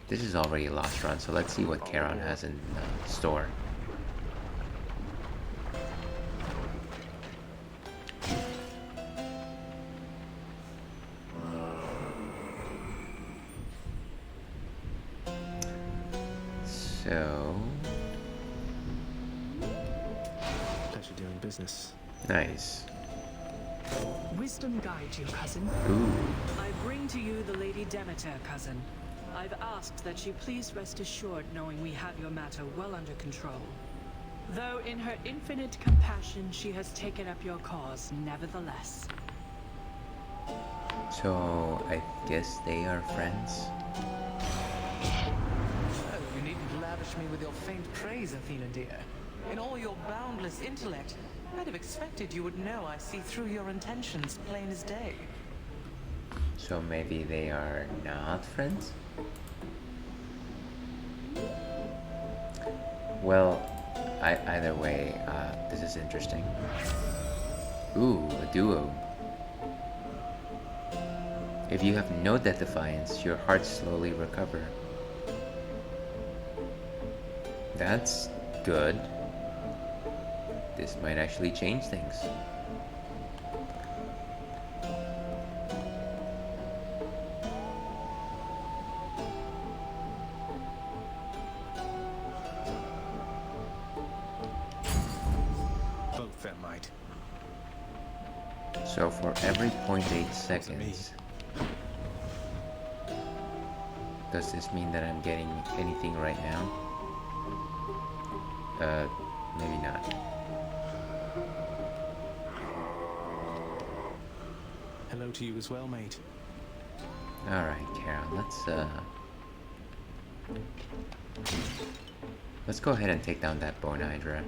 this is already a lost run, so let's see what Charon has in store. So Pleasure doing business. nice. Wisdom guide you, cousin. Ooh. I bring to you the Lady Demeter, cousin. I've asked that you please rest assured knowing we have your matter well under control. Though in her infinite compassion she has taken up your cause nevertheless. So I guess they are friends. Oh, you needn't lavish me with your faint praise, Athena dear. In all your boundless intellect, I'd have expected you would know I see through your intentions plain as day. So maybe they are not friends? Well, either way, this is interesting. Ooh, a duo. If you have no death defiance, your hearts slowly recover. That's good. This might actually change things. Both them might. So for every 0.8 seconds, does this mean that I'm getting anything right now? Maybe not. Hello to you as well, mate. Alright, Kara, let's go ahead and take down that bone hydra.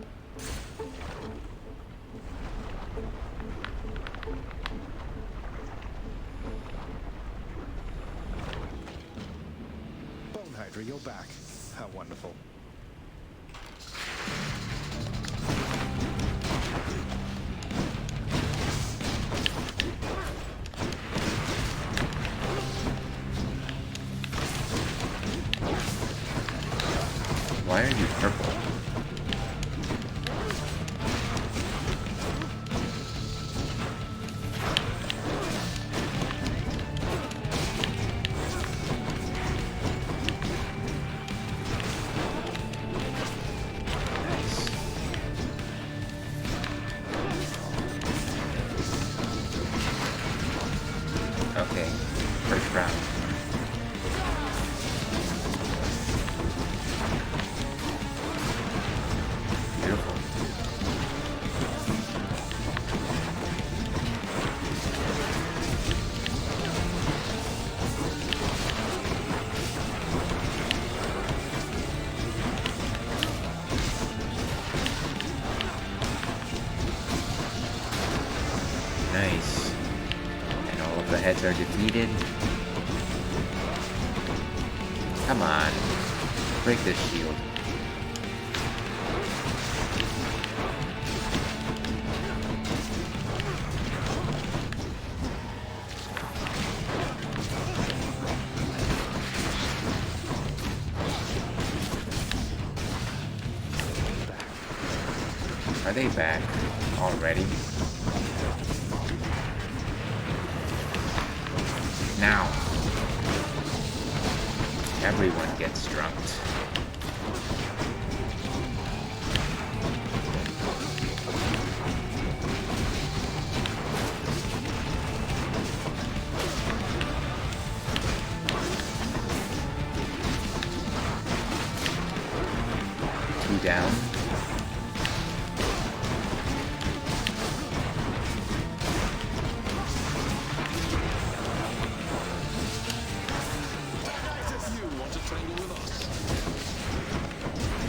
Bone Hydra, you're back. How wonderful. Why are you purple? Okay, first round. Beautiful. Nice. And all of the heads are defeated. Come on. Break this shield. Are they back already? Now. Everyone gets drunked. Two down.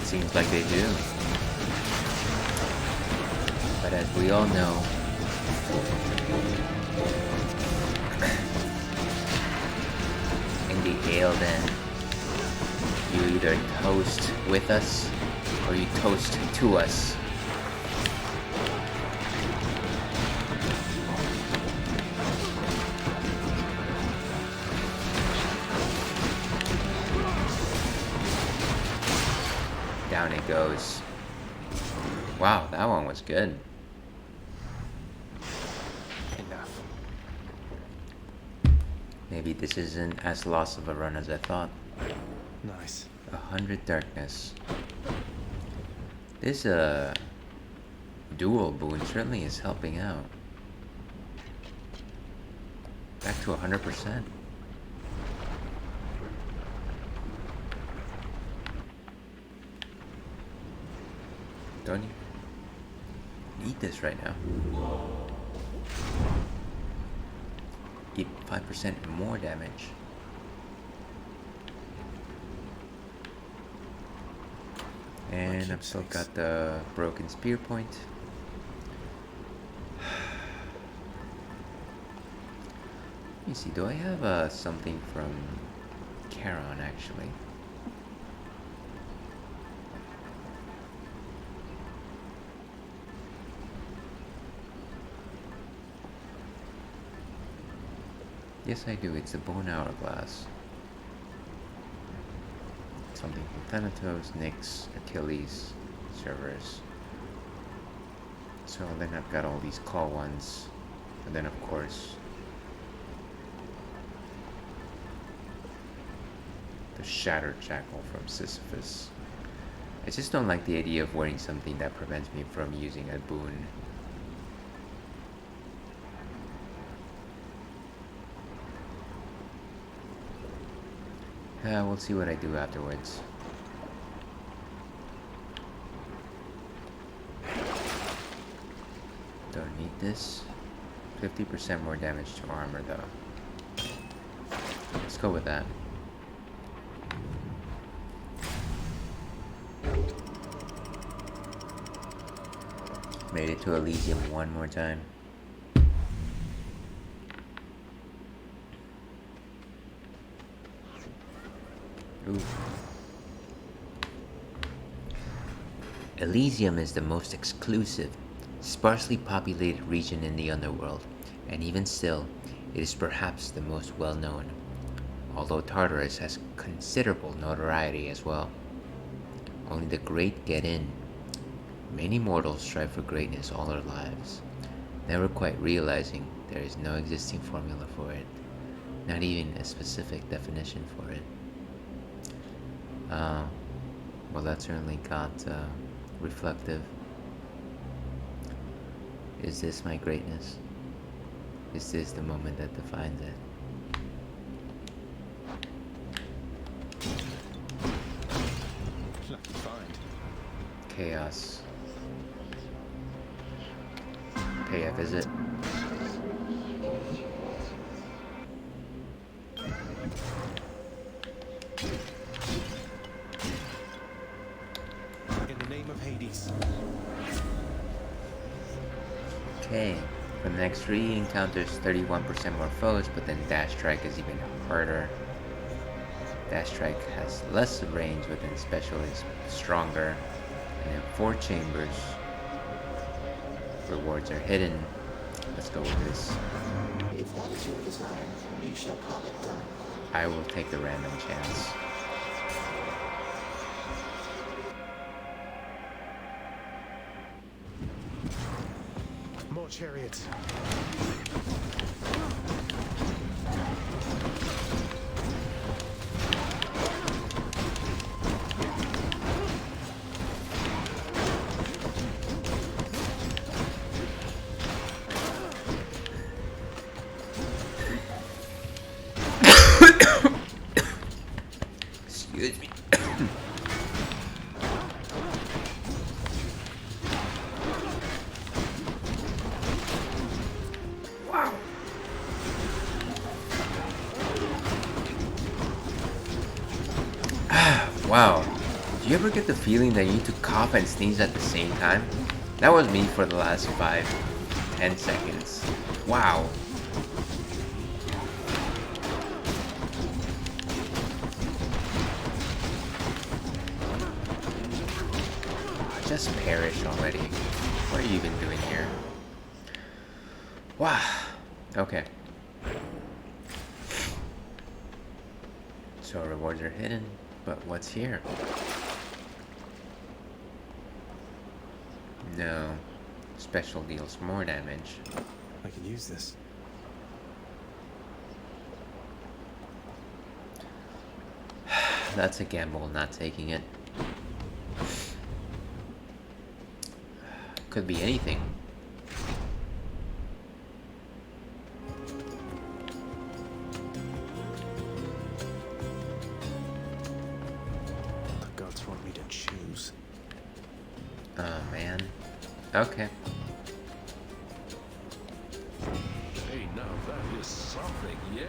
Seems like they do. But as we all know, in the ale den, you either toast with us or you toast to us. Down it goes. Wow, that one was good. Enough. Maybe this isn't as lost of a run as I thought. Nice. 100 darkness. This dual boon certainly is helping out. Back to 100%. Don't you need this right now? Eat 5% more damage. And I've still got the broken spear point. Let me see, do I have something from Charon actually? Yes, I do. It's a bone hourglass. Something from Thanatos, Nyx, Achilles, Cerberus. So then I've got all these claw ones. And then of course the Shattered Jackal from Sisyphus. I just don't like the idea of wearing something that prevents me from using a boon. We'll see what I do afterwards. Don't need this. 50% more damage to armor though. Let's go with that. Made it to Elysium one more time. Ooh. Elysium is the most exclusive, sparsely populated region in the underworld, and even still, it is perhaps the most well-known, although Tartarus has considerable notoriety as well. Only the great get in. Many mortals strive for greatness all their lives, never quite realizing there is no existing formula for it, not even a specific definition for it. Well, that certainly got reflective. Is this my greatness? Is this the moment that defines it? Lucky find. Chaos. Pay a visit. In the name of Hades. Okay. For the next 3, he encounters 31% more foes, but then Dash Strike is even harder. Dash Strike has less range, but then Special is stronger. And then 4 chambers. Rewards are hidden. Let's go with this. If that is your desire, you shall call it done. I will take the random chance. More chariots. Excuse me. Wow. Wow. Do you ever get the feeling that you need to cough and sneeze at the same time? That was me for the last 5-10 seconds. Wow. Just perish already. What are you even doing here? Wow. Okay. So rewards are hidden, but what's here? No. Special deals more damage. I can use this. That's a gamble, not taking it. Could be anything. The gods want me to choose. Oh man. Okay. Hey, now that is something, yeah.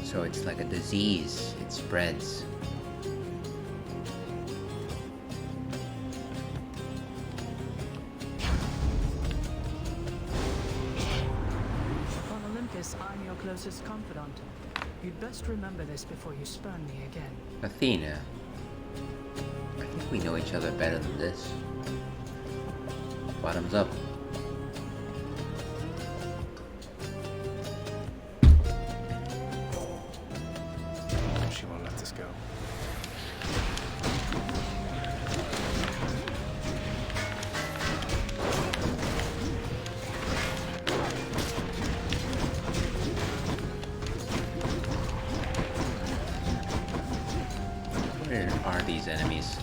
So it's like a disease. It spreads. On Olympus, I'm your closest confidant. You'd best remember this before you spurn me again. Athena. I think we know each other better than this. Bottoms up. She won't let this go. Where are these enemies?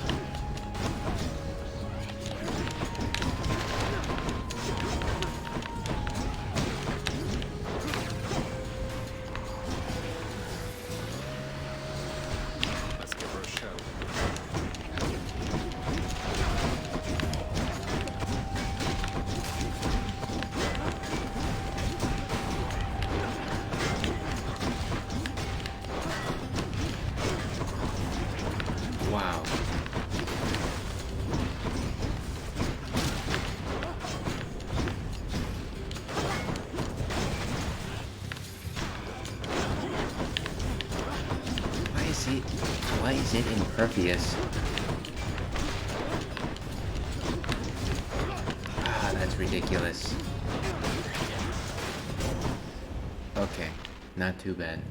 Let's give her a show. Why is it impervious? Ah, that's ridiculous. Okay, not too bad.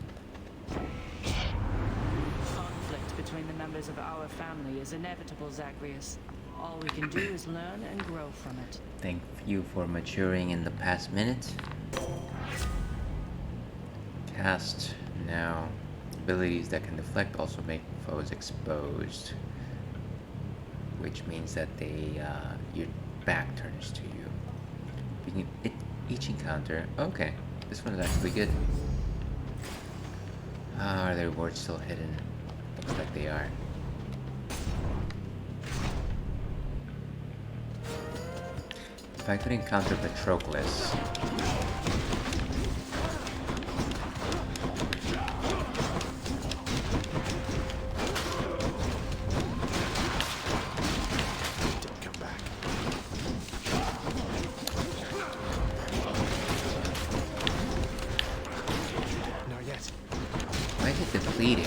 Conflict between the members of our family is inevitable, Zagreus. All we can do is learn and grow from it. Thank you for maturing in the past minute. Cast now. Abilities that can deflect also make foes exposed, which means that your back turns to you. Each encounter. Okay, this one is actually good. Are the rewards still hidden? Looks like they are. If I could encounter Patroclus. Depleted.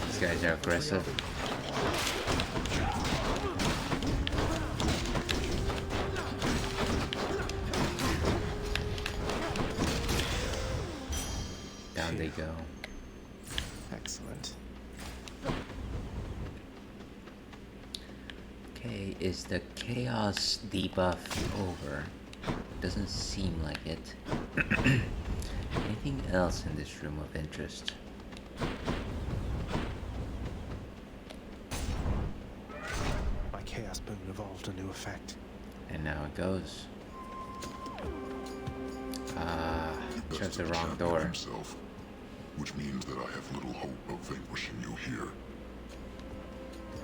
These guys are aggressive. Down they go. Excellent. Okay, is the chaos debuff over? Doesn't seem like it. Anything else in this room of interest? My chaos boon evolved a new effect. And now it goes. Chose the wrong door. Himself, which means that I have little hope of vanquishing you here.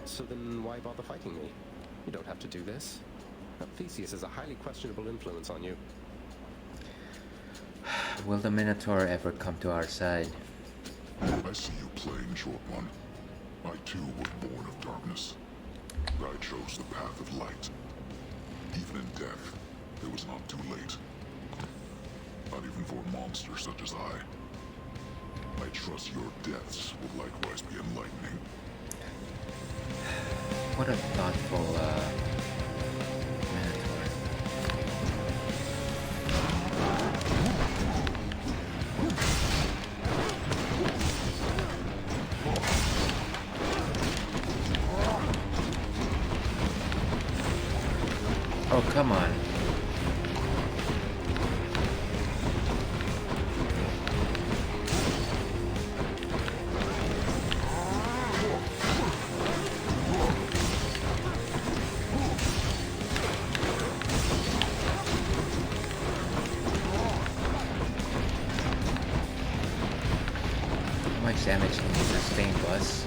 So then why bother fighting me? You don't have to do this. Theseus has a highly questionable influence on you. Will the Minotaur ever come to our side? I see you playing, short one. I too was born of darkness. I chose the path of light. Even in death, it was not too late. Not even for a monster such as I. I trust your deaths will likewise be enlightening. What a thoughtful, Minotaur. Oh, come on. How much damage can you sustain, boss?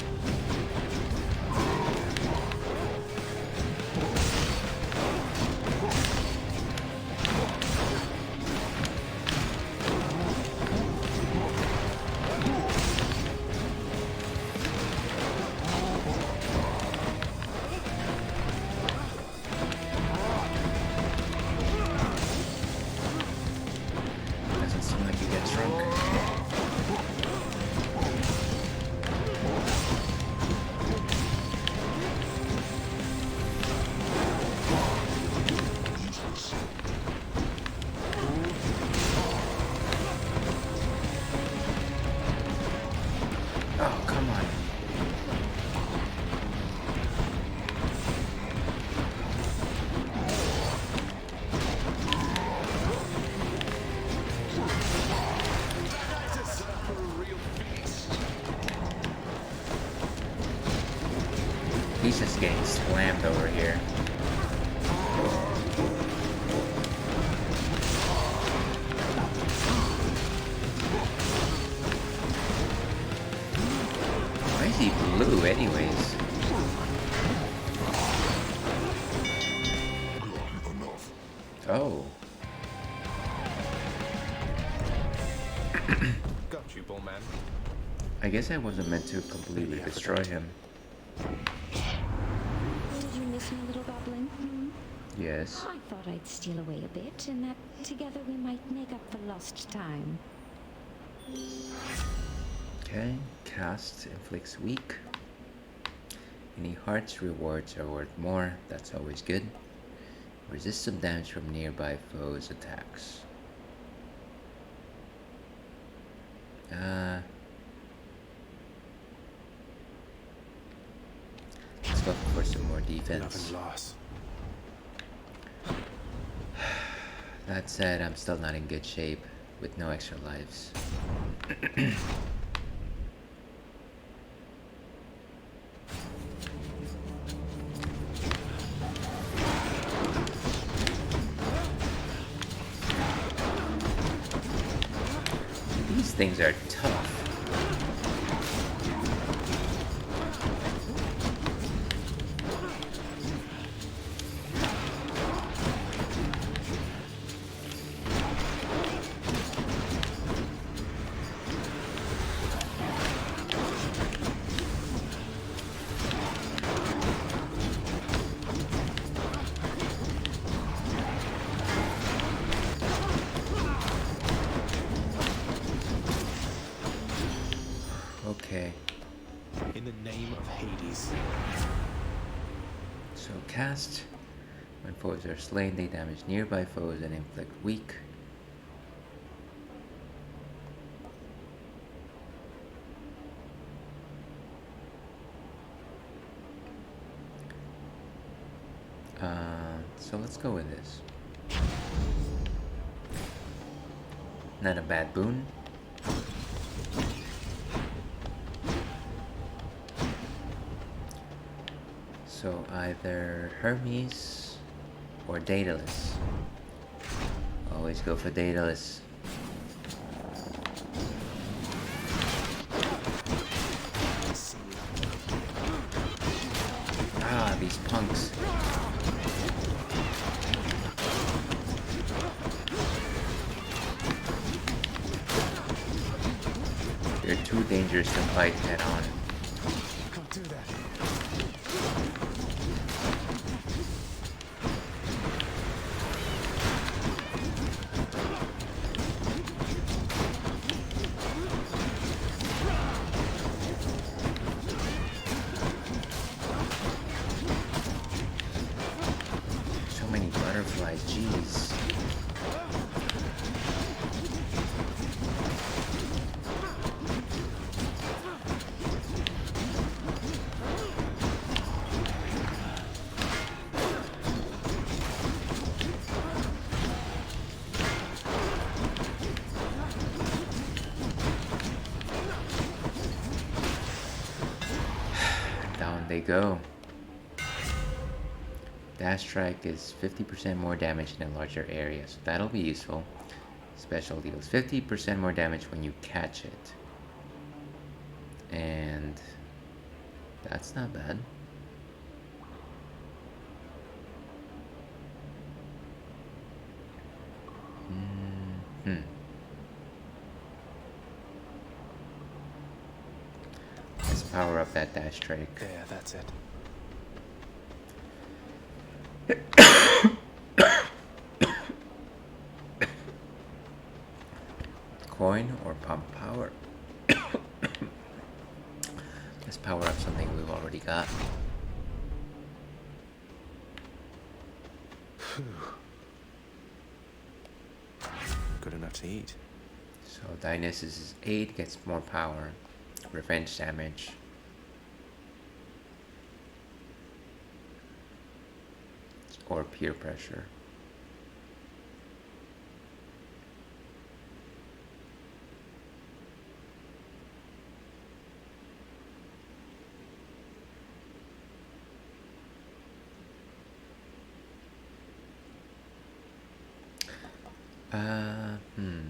Doesn't seem like you get drunk. Oh, come on. He's just getting slammed over here. Why is he blue anyways? Oh. Got you, Bullman. I guess I wasn't meant to completely destroy him. Did you miss me, little goblin? Yes. I thought I'd steal away a bit, and that together we might make up for lost time. Okay, cast inflicts weak. Any hearts rewards are worth more, that's always good. Resist some damage from nearby foes' attacks. Let's go for some more defense. That said, I'm still not in good shape with no extra lives. These things are tough. Okay. In the name of Hades. So cast. When foes are slain, they damage nearby foes and inflict weak. So let's go with this. Not a bad boon. So either Hermes or Daedalus. Always go for Daedalus. Ah, these punks. They're too dangerous to fight head on. Can't do that. So many butterflies, jeez. Down they go. Dash strike is 50% more damage in a larger area, so that'll be useful. Special deals 50% more damage when you catch it. And that's not bad. Let's power up that dash strike. There, that's it. Coin or pump power? Let's power up something we've already got. Good enough to eat. So Dionysus' 8 gets more power. Revenge damage. Or peer pressure. Hmm.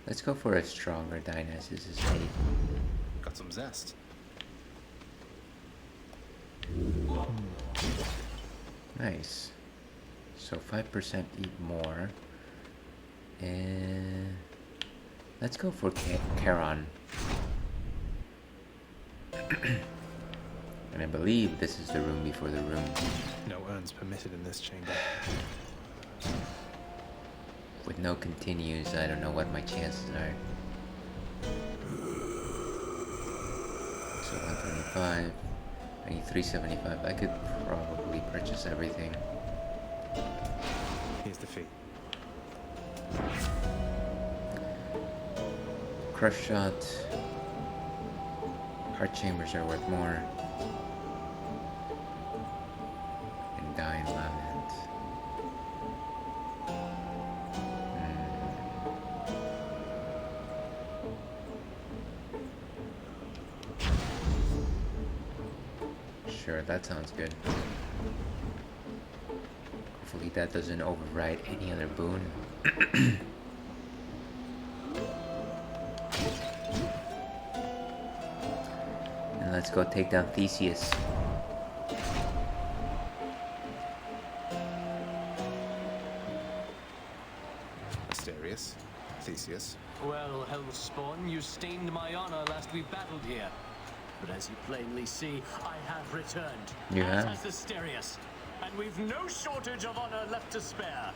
Let's go for a stronger Dionysus estate. Got some zest. Nice. So 5% eat more. And let's go for Charon. And I believe this is the room before the room. No urns permitted in this chamber. With no continues, I don't know what my chances are. So 125. I need 375. I could probably purchase everything. Here's the fee. Crush shot. Heart chambers are worth more. And dying lament. Sure, that sounds good. Hopefully that doesn't override any other boon. And let's go take down Theseus. Asterius, Theseus. Well, Hellspawn, you stained my honor last we battled here. But as you plainly see, I have returned. You as have? has Asterius. And we've no shortage of honor left to spare.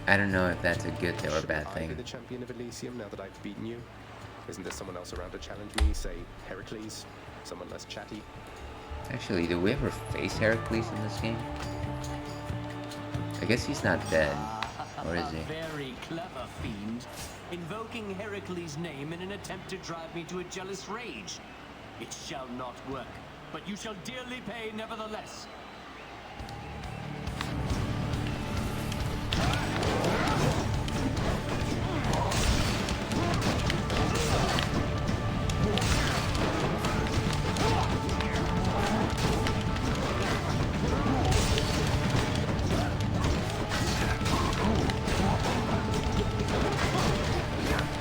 I don't know if that's a good or bad I be thing. the champion of Elysium now that I've beaten you? Isn't there someone else around to challenge me? Say, Heracles? Someone less chatty? Actually, do we ever face Heracles in this game? I guess he's not dead. Or is he? A very clever fiend. Invoking Heracles' name in an attempt to drive me to a jealous rage. It shall not work, but you shall dearly pay nevertheless.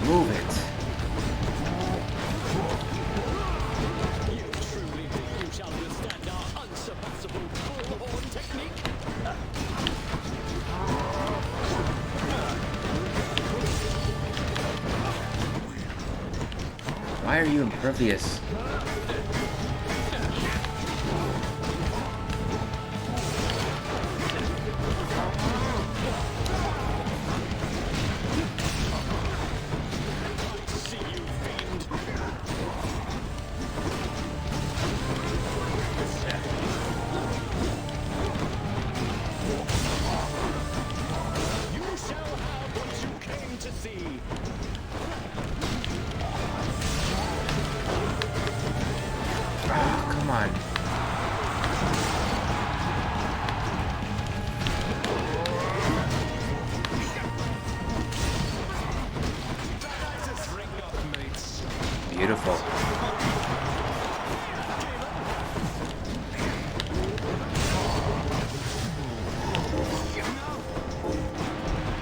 Move it. You truly think you shall withstand our unsurpassable bullhorn technique? Why are you impervious? See you, fiend. You shall have what you came to see. Oh, come on. Dionysus, ring up, mates. Beautiful.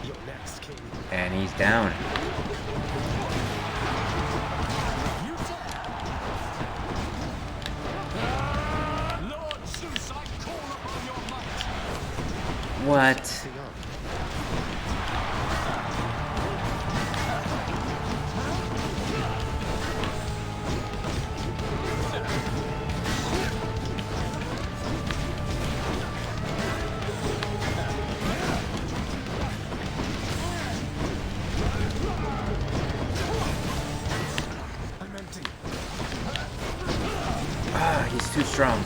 You're next, king. And he's down. You dare? Lord Zeus, I call upon your might. What? See on. I'm empty. Ah, he's too strong.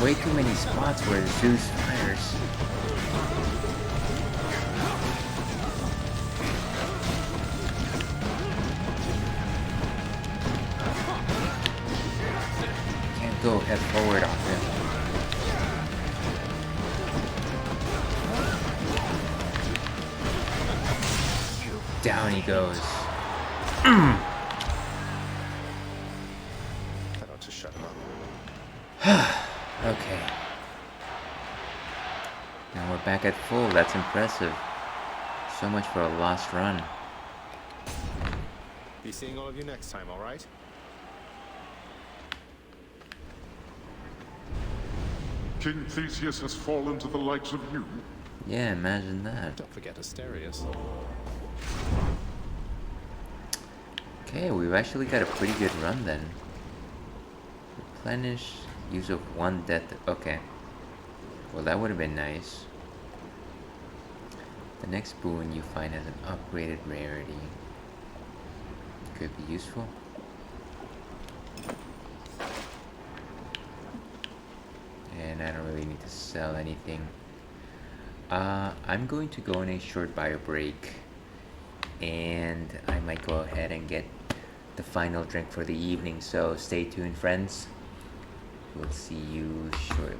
Way too many spots where Zeus fires. Can't go head forward on him. Down he goes. That ought to shut him up. Okay. Now we're back at full. That's impressive. So much for a lost run. Be seeing all of you next time, all right? King Theseus has fallen to the likes of you. Yeah, imagine that. Don't forget Asterius. Okay, we've actually got a pretty good run then. Replenish, use of 1 death. Okay. Well, that would have been nice. The next boon you find has an upgraded rarity. Could be useful. And I don't really need to sell anything. I'm going to go on a short bio break. And I might go ahead and get the final drink for the evening. So stay tuned, friends. We'll see you shortly.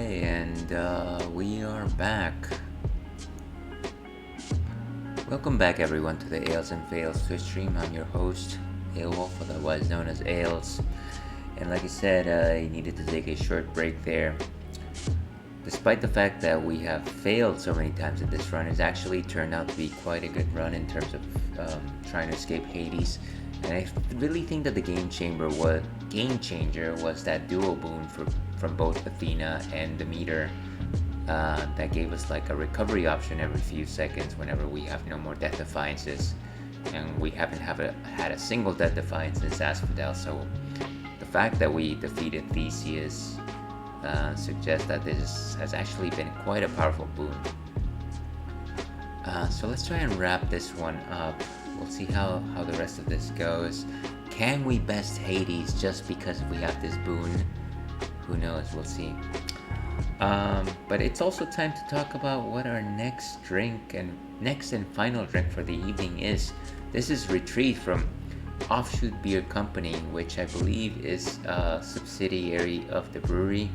Okay, and we are back. Welcome back everyone to the Ales and Fails Twitch stream. I'm your host, Aelwolf, otherwise known as Ales. And like I said, I needed to take a short break there. Despite the fact that we have failed so many times in this run, it's actually turned out to be quite a good run in terms of trying to escape Hades. And I really think that the game changer was that dual boon from both Athena and Demeter that gave us like a recovery option every few seconds whenever we have no more death defiances, and we haven't had a single death defiance since Asphodel. So the fact that we defeated Theseus suggests that this has actually been quite a powerful boon. So let's try and wrap this one up. We'll see how the rest of this goes. Can we best Hades just because we have this boon? Who knows? We'll see. But it's also time to talk about what our next and final drink for the evening is. This is Retreat from Offshoot Beer Company, which I believe is a subsidiary of the brewery.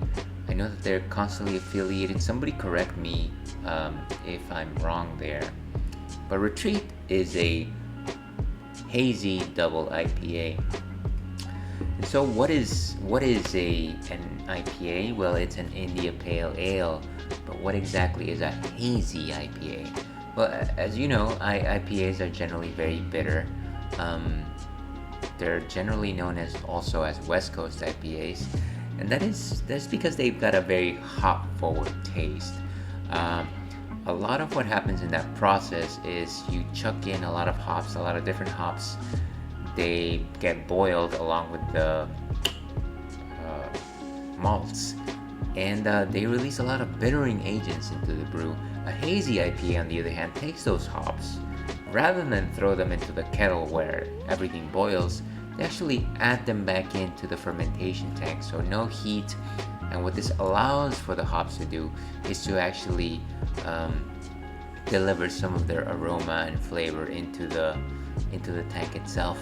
I know that they're constantly affiliated. Somebody correct me if I'm wrong there. But Retreat is a hazy double IPA. And so what is an IPA? Well, it's an India Pale Ale. But what exactly is a hazy IPA? Well, as you know, IPAs are generally very bitter. They're generally known as West Coast IPAs, and that's because they've got a very hop forward taste. A lot of what happens in that process is you chuck in a lot of hops, a lot of different hops. They get boiled along with the malts, and they release a lot of bittering agents into the brew. A hazy IPA, on the other hand, takes those hops. Rather than throw them into the kettle where everything boils, they actually add them back into the fermentation tank, so no heat. And what this allows for the hops to do is to actually deliver some of their aroma and flavor into the tank itself,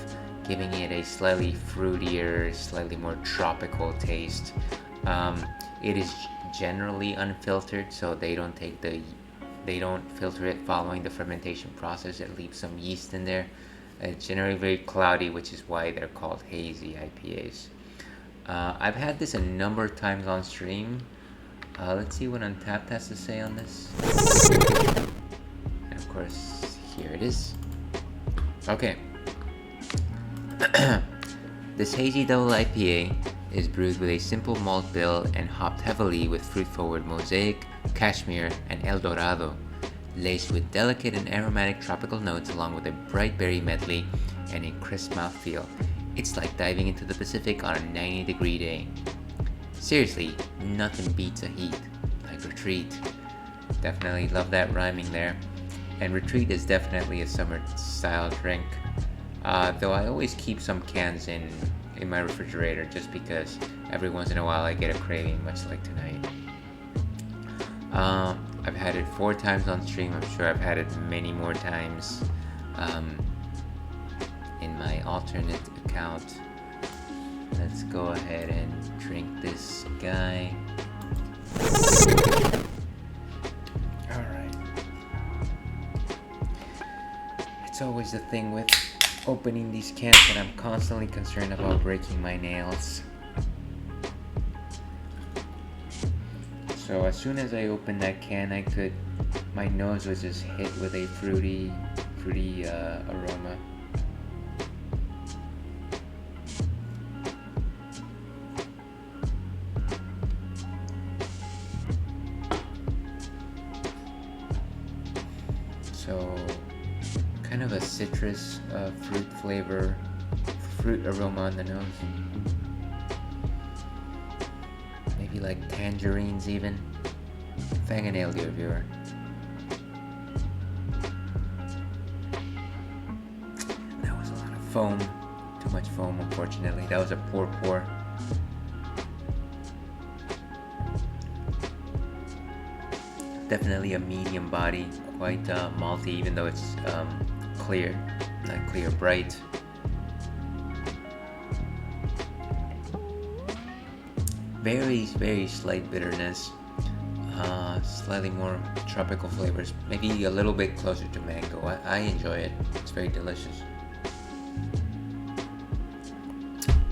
giving it a slightly fruitier, slightly more tropical taste. It is generally unfiltered, so they don't filter it following the fermentation process. It leaves some yeast in there. It's generally very cloudy, which is why they're called hazy IPAs. I've had this a number of times on stream. Let's see what Untapped has to say on this. And of course, here it is. Okay. This hazy double IPA is brewed with a simple malt bill and hopped heavily with fruit-forward Mosaic, Cashmere, and El Dorado, laced with delicate and aromatic tropical notes along with a bright berry medley and a crisp mouthfeel. It's like diving into the Pacific on a 90-degree day. Seriously, nothing beats a heat like Retreat. Definitely love that rhyming there. And Retreat is definitely a summer-style drink. Though I always keep some cans in my refrigerator just because every once in a while I get a craving, much like tonight. I've had it 4 times on stream. I'm sure I've had it many more times in my alternate account. Let's go ahead and drink this guy. Alright. It's always the thing with opening these cans that I'm constantly concerned about breaking my nails. So as soon as I opened that can, my nose was just hit with a fruity aroma. So kind of a citrus fruit aroma on the nose. Maybe like tangerines even. Fang a nail, dear viewer. That was a lot of foam. Too much foam, unfortunately. That was a poor pour. Definitely a medium body, quite malty, even though it's clear, not clear, bright. Very, very slight bitterness. Slightly more tropical flavors, maybe a little bit closer to mango. I enjoy it. It's very delicious.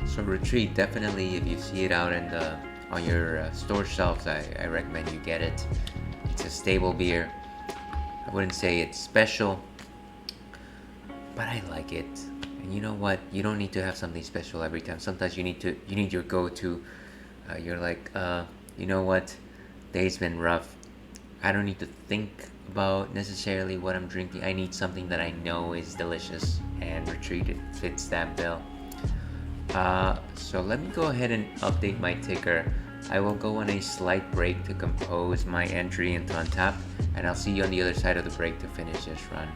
So Retreat, definitely if you see it out in the on your store shelves, I recommend you get it. It's a stable beer. I wouldn't say it's special, but I like it. And you know what? You don't need to have something special every time. Sometimes you need your go-to. You're like, you know what? Day's been rough. I don't need to think about necessarily what I'm drinking. I need something that I know is delicious, and Retreat it fits that bill. So let me go ahead and update my ticker. I will go on a slight break to compose my entry into Untap, and I'll see you on the other side of the break to finish this run.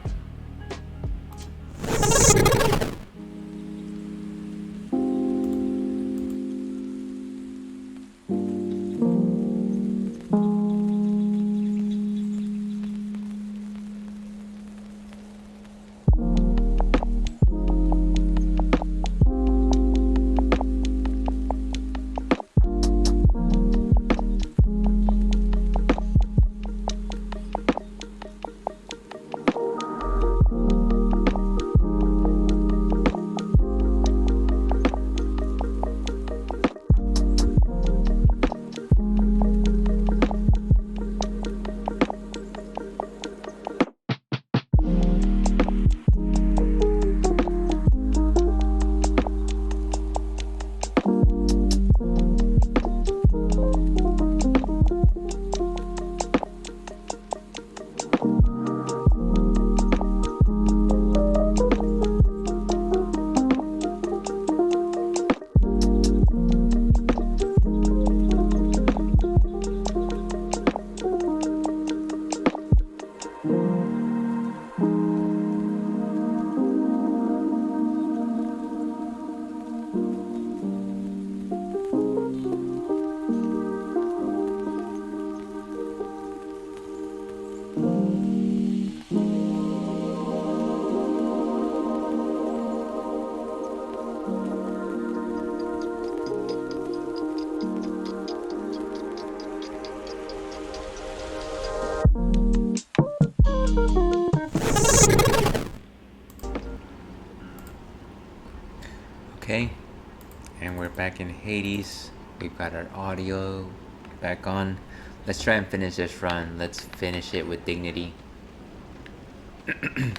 Okay, and we're back in Hades. We've got our audio back on. Let's try and finish this run. Let's finish it with dignity. Let's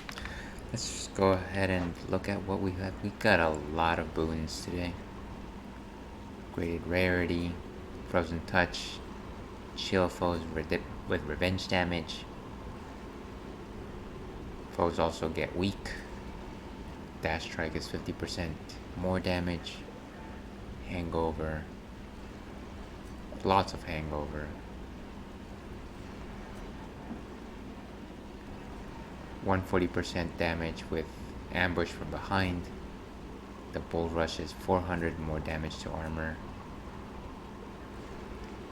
just go ahead and look at what we have. We got a lot of boons today. Graded rarity, frozen touch, shield foes with revenge damage. Foes also get weak. Dash strike is 50% more damage. Hangover. Lots of hangover. 140% damage with ambush from behind. The bull rush is 400 more damage to armor.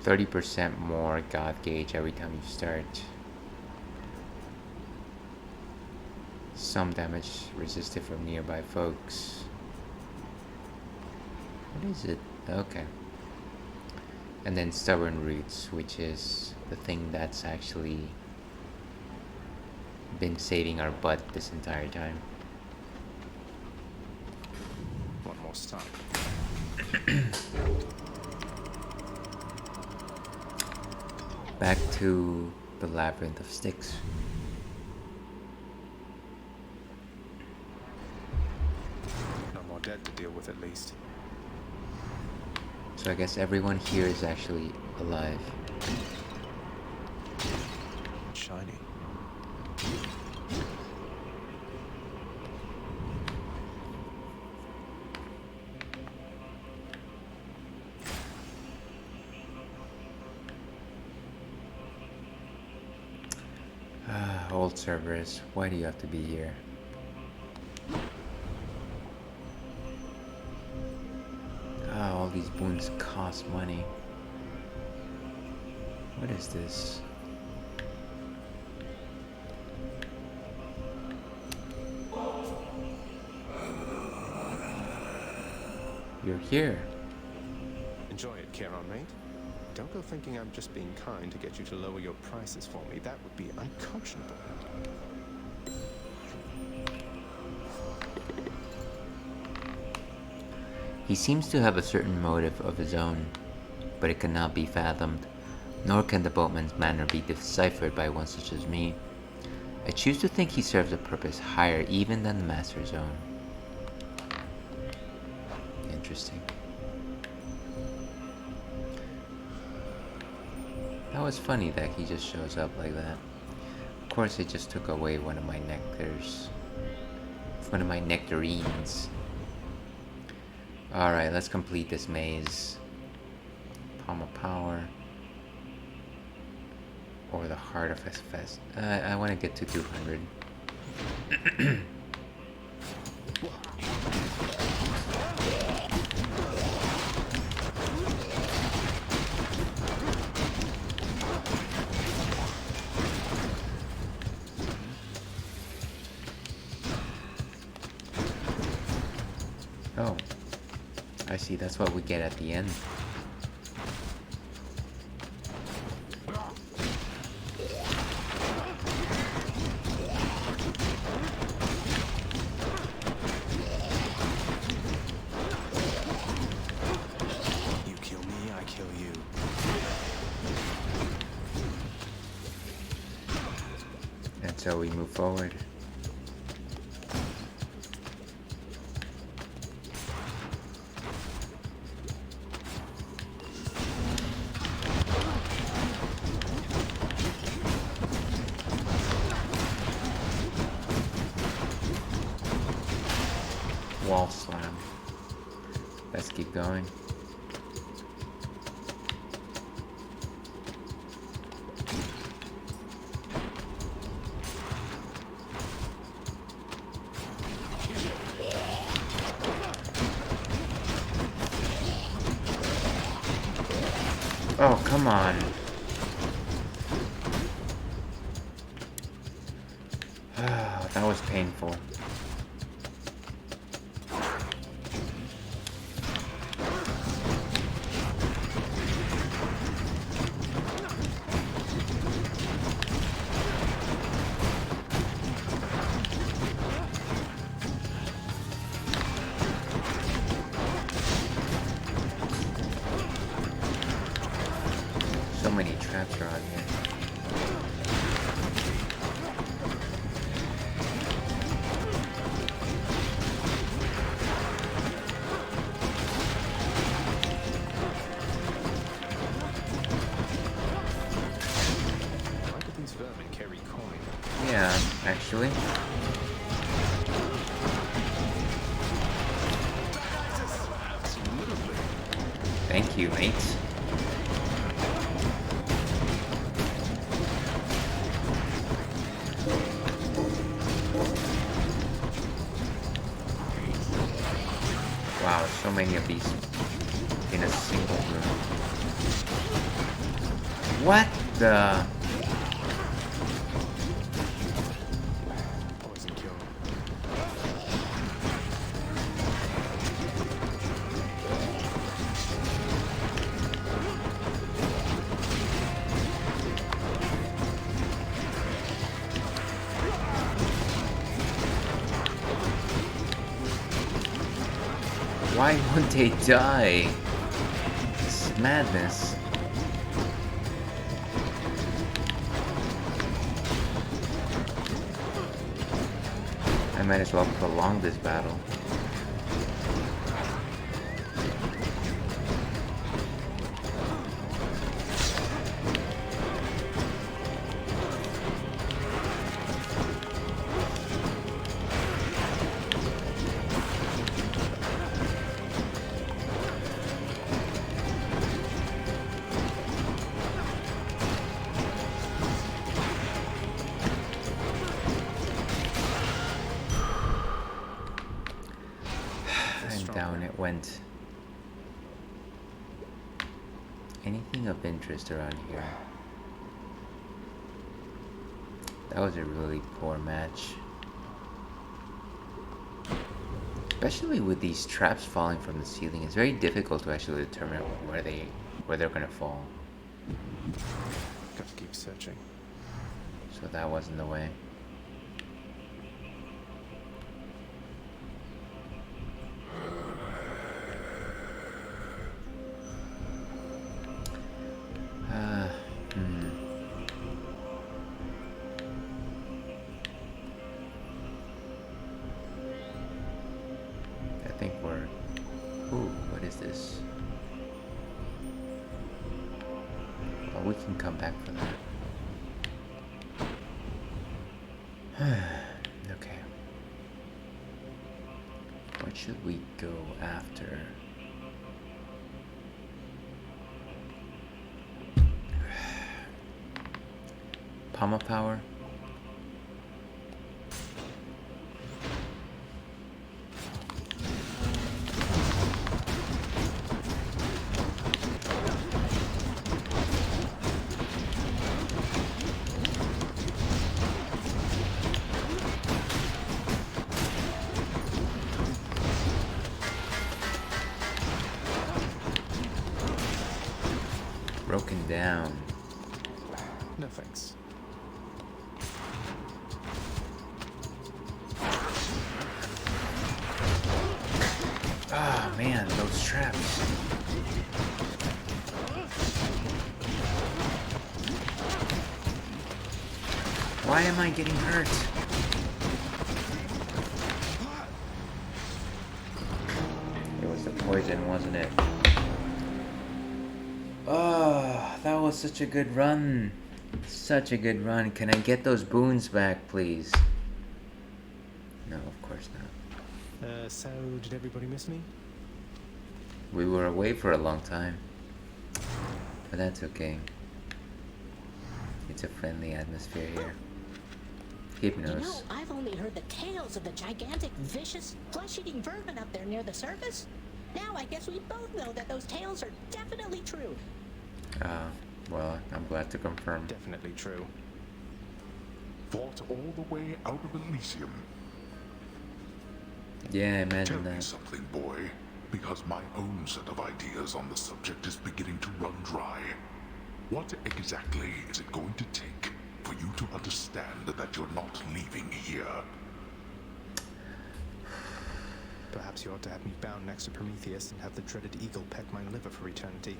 30% more god gauge every time you start. Some damage resisted from nearby folks. What is it? Okay. And then stubborn roots, which is the thing that's actually been saving our butt this entire time. One more stop. Back to the labyrinth of sticks. No more dead to deal with, at least. So I guess everyone here is actually alive. Shiny. Old servers, why do you have to be here? All these boons cost money. What is this? You're here. Enjoy it, Charon, mate. Don't go thinking I'm just being kind to get you to lower your prices for me. That would be unconscionable. He seems to have a certain motive of his own, but it cannot be fathomed, nor can the boatman's manner be deciphered by one such as me. I choose to think he serves a purpose higher even than the master's own. Interesting. That was funny that he just shows up like that. Of course, it just took away one of my nectars. One of my nectarines. Alright, let's complete this maze. Palm of Power. Or the Heart of Fest. I want to get to 200. Oh, I see, that's what we get at the end. You kill me, I kill you. And so we move forward. Wall slam. Let's keep going. Oh, come on. That was painful. So many traps around here. Why do these vermin carry coin? Yeah, actually. Thank you, mate. Wow, so many of these in a single room. What the? Poison kill. Why won't they die? This is madness. I might as well prolong this battle. And down it went. Anything of interest around here? That was a really poor match. Especially with these traps falling from the ceiling, it's very difficult to actually determine where they're gonna fall. Got to keep searching. So that wasn't the way. I think we're... Ooh, what is this? Well, we can come back for that. Okay. What should we go after? Palma power? Broken down. No thanks. Ah, man, those traps. Why am I getting hurt? It was the poison, wasn't it? Oh, that was such a good run. Such a good run. Can I get those boons back, please? No, of course not. So did everybody miss me? We were away for a long time. But that's okay. It's a friendly atmosphere here. Hypnos. You know, I've only heard the tales of the gigantic, vicious, flesh-eating vermin up there near the surface. Now I guess we both know that those tales are definitely true. Well, I'm glad to confirm. Definitely true. Fought all the way out of Elysium. Yeah, imagine Tell me that. something, boy, because my own set of ideas on the subject is beginning to run dry. What exactly is it going to take for you to understand that you're not leaving here? Perhaps you ought to have me bound next to Prometheus and have the dreaded eagle peck my liver for eternity.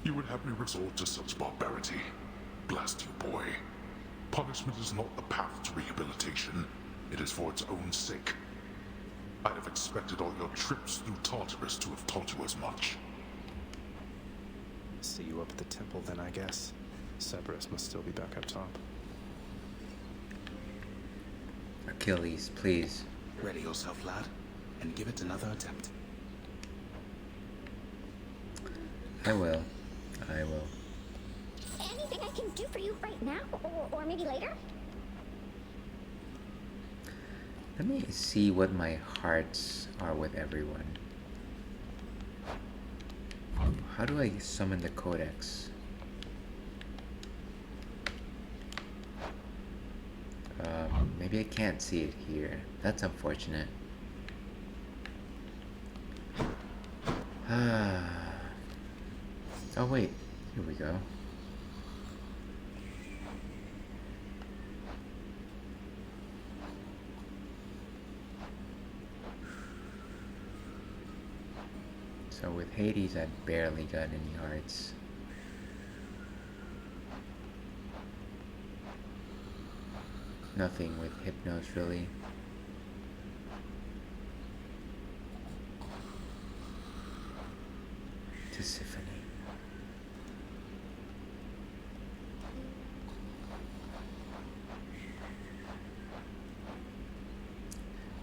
You would have me resort to such barbarity. Blast you, boy. Punishment is not the path to rehabilitation. It is for its own sake. I'd have expected all your trips through Tartarus to have taught you as much. See you up at the temple then, I guess. Cerberus must still be back up top. Achilles, please. Ready yourself, lad, and give it another attempt. I will. I will. Anything I can do for you right now, or maybe later? Let me see what my hearts are with everyone. How do I summon the Codex? Maybe I can't see it here. That's unfortunate. Oh wait, here we go. So with Hades, I barely got any hearts. Nothing with Hypnos, really. Tisiphone.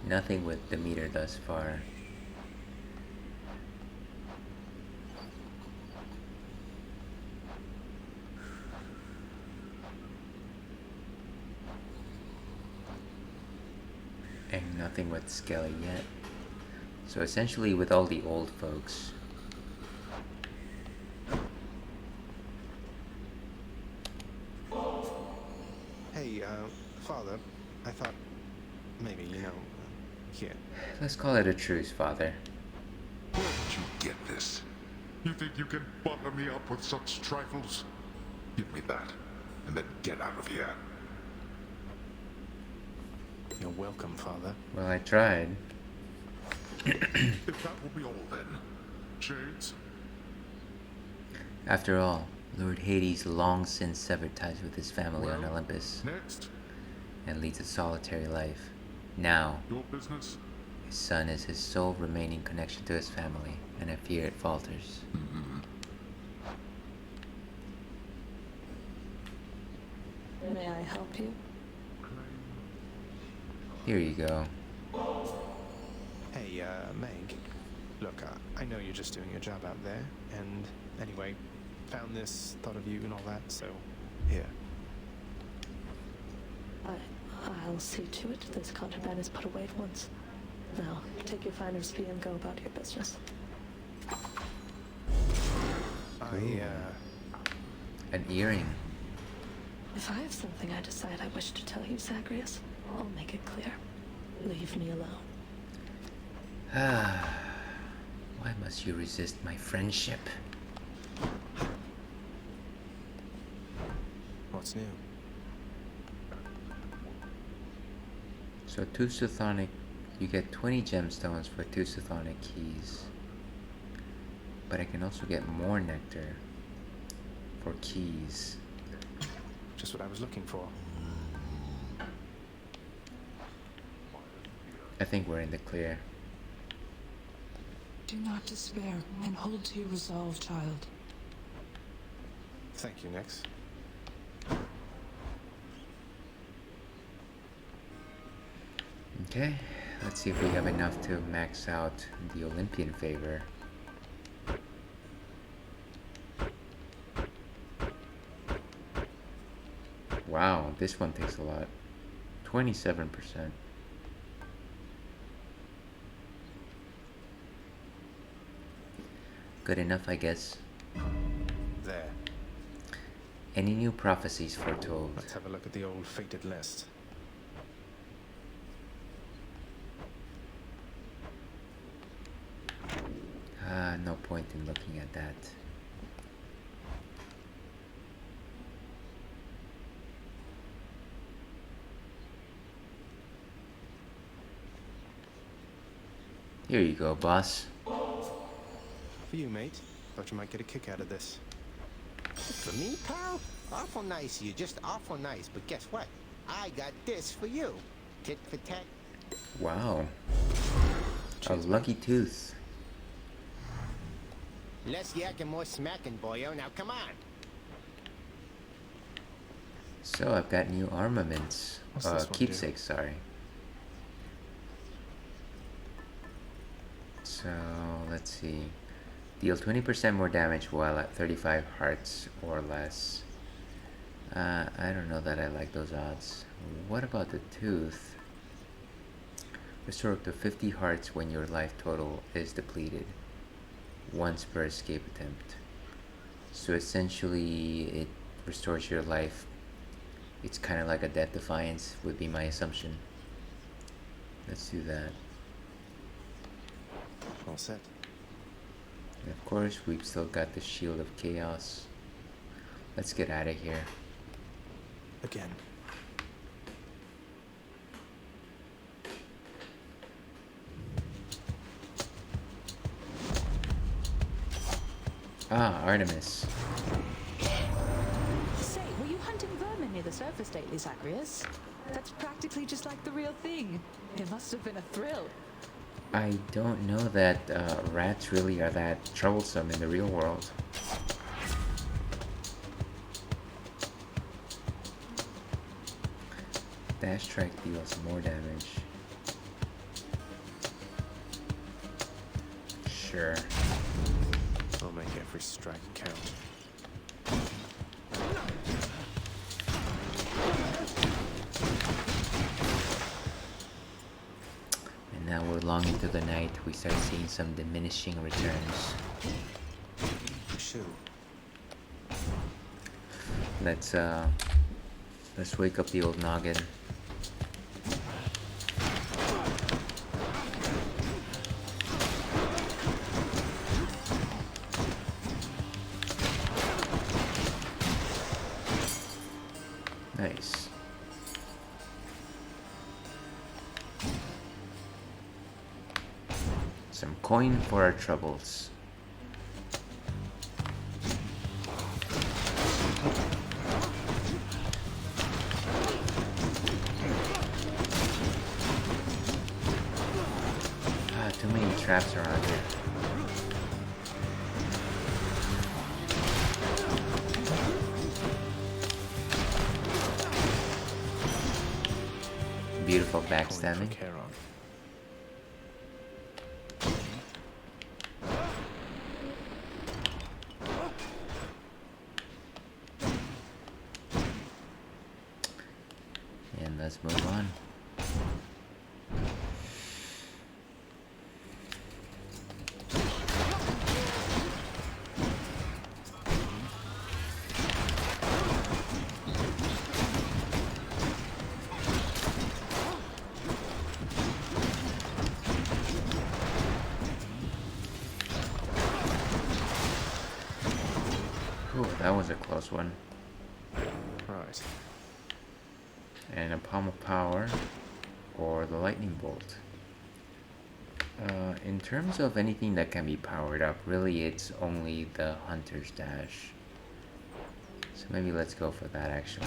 Nothing with Demeter thus far. And nothing with Skelly yet. So essentially with all the old folks. Hey, Father, I thought maybe, here. Let's call it a truce, Father. Where did you get this? You think you can butter me up with such trifles? Give me that, and then get out of here. You're welcome, Father. Well, I tried. If that will be all then. Shades? After all, Lord Hades long since severed ties with his family on Olympus Next, and leads a solitary life. Now, your business? his son is his sole remaining connection to his family, and I fear it falters. May I help you? Here you go. Hey, Meg. Look, I know you're just doing your job out there, and anyway, found this, thought of you and all that, so here. I'll see to it this contraband is put away at once. Now, take your finder's fee and go about your business. An earring. If I have something I decide I wish to tell you, Zagreus, I'll make it clear. Leave me alone. Why must you resist my friendship? What's new? So 2 Soothonic, you get 20 gemstones for 2 Soothonic keys. But I can also get more nectar for keys. Just what I was looking for. I think we're in the clear. Do not despair and hold to your resolve, child. Thank you, Nix. Okay, let's see if we have enough to max out the Olympian favor. Wow, this one takes a lot. 27%. Good enough, I guess. There. Any new prophecies foretold? Let's have a look at the old fated list. No point in looking at that. Here you go, boss. For you, mate. Thought you might get a kick out of this. For me, pal? Awful nice of you, just awful nice. But guess what? I got this for you. Tit for tat. Wow. A lucky tooth. Less yakking, more smacking, boyo. Now come on. So I've got new armaments. What's this one Keepsakes, sorry. So let's see. Deal 20% more damage while at 35 hearts or less. I don't know that I like those odds. What about the tooth? Restore up to 50 hearts when your life total is depleted. Once per escape attempt. So essentially it restores your life. It's kind of like a death defiance would be my assumption. Let's do that. All set. And of course, we've still got the Shield of Chaos. Let's get out of here. Again. Ah, Artemis. Say, were you hunting vermin near the surface lately, Zagreus? That's practically just like the real thing. It must have been a thrill. I don't know that rats really are that troublesome in the real world. Dash strike deals more damage. Sure. I'll make every strike count. And now we're long into the night. We start seeing some diminishing returns. Shoot. Let's wake up the old noggin. Nice. Some coin for our troubles. Too many traps around here. Beautiful backstabbing. And let's move on. That was a close one. Right. And a palm of power or the lightning bolt. In terms of anything that can be powered up, really it's only the hunter's dash. So maybe let's go for that actually.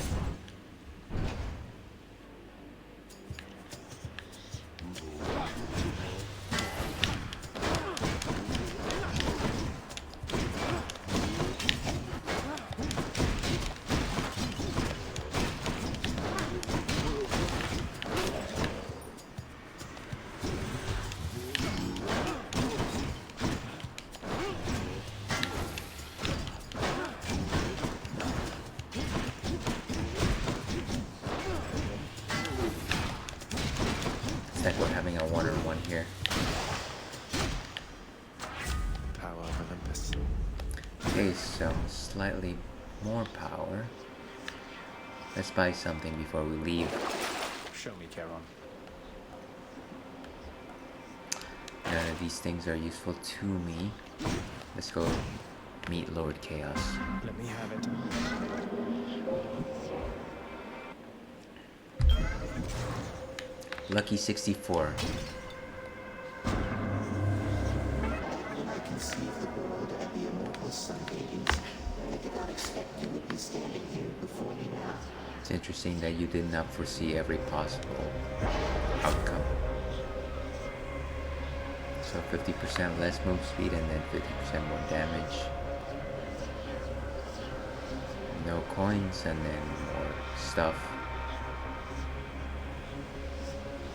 It's like we're having a one-on-one here. Power of Olympus. Okay, so slightly more power. Let's buy something before we leave. Show me, Charon. None of these things are useful to me. Let's go meet Lord Chaos. Let me have it. Lucky 64. When I conceived the world and the immortal sun Hades, I did not expect you would be standing here before me now. It's interesting that you did not foresee every possible outcome. So 50% less move speed and then 50% more damage. No coins and then more stuff.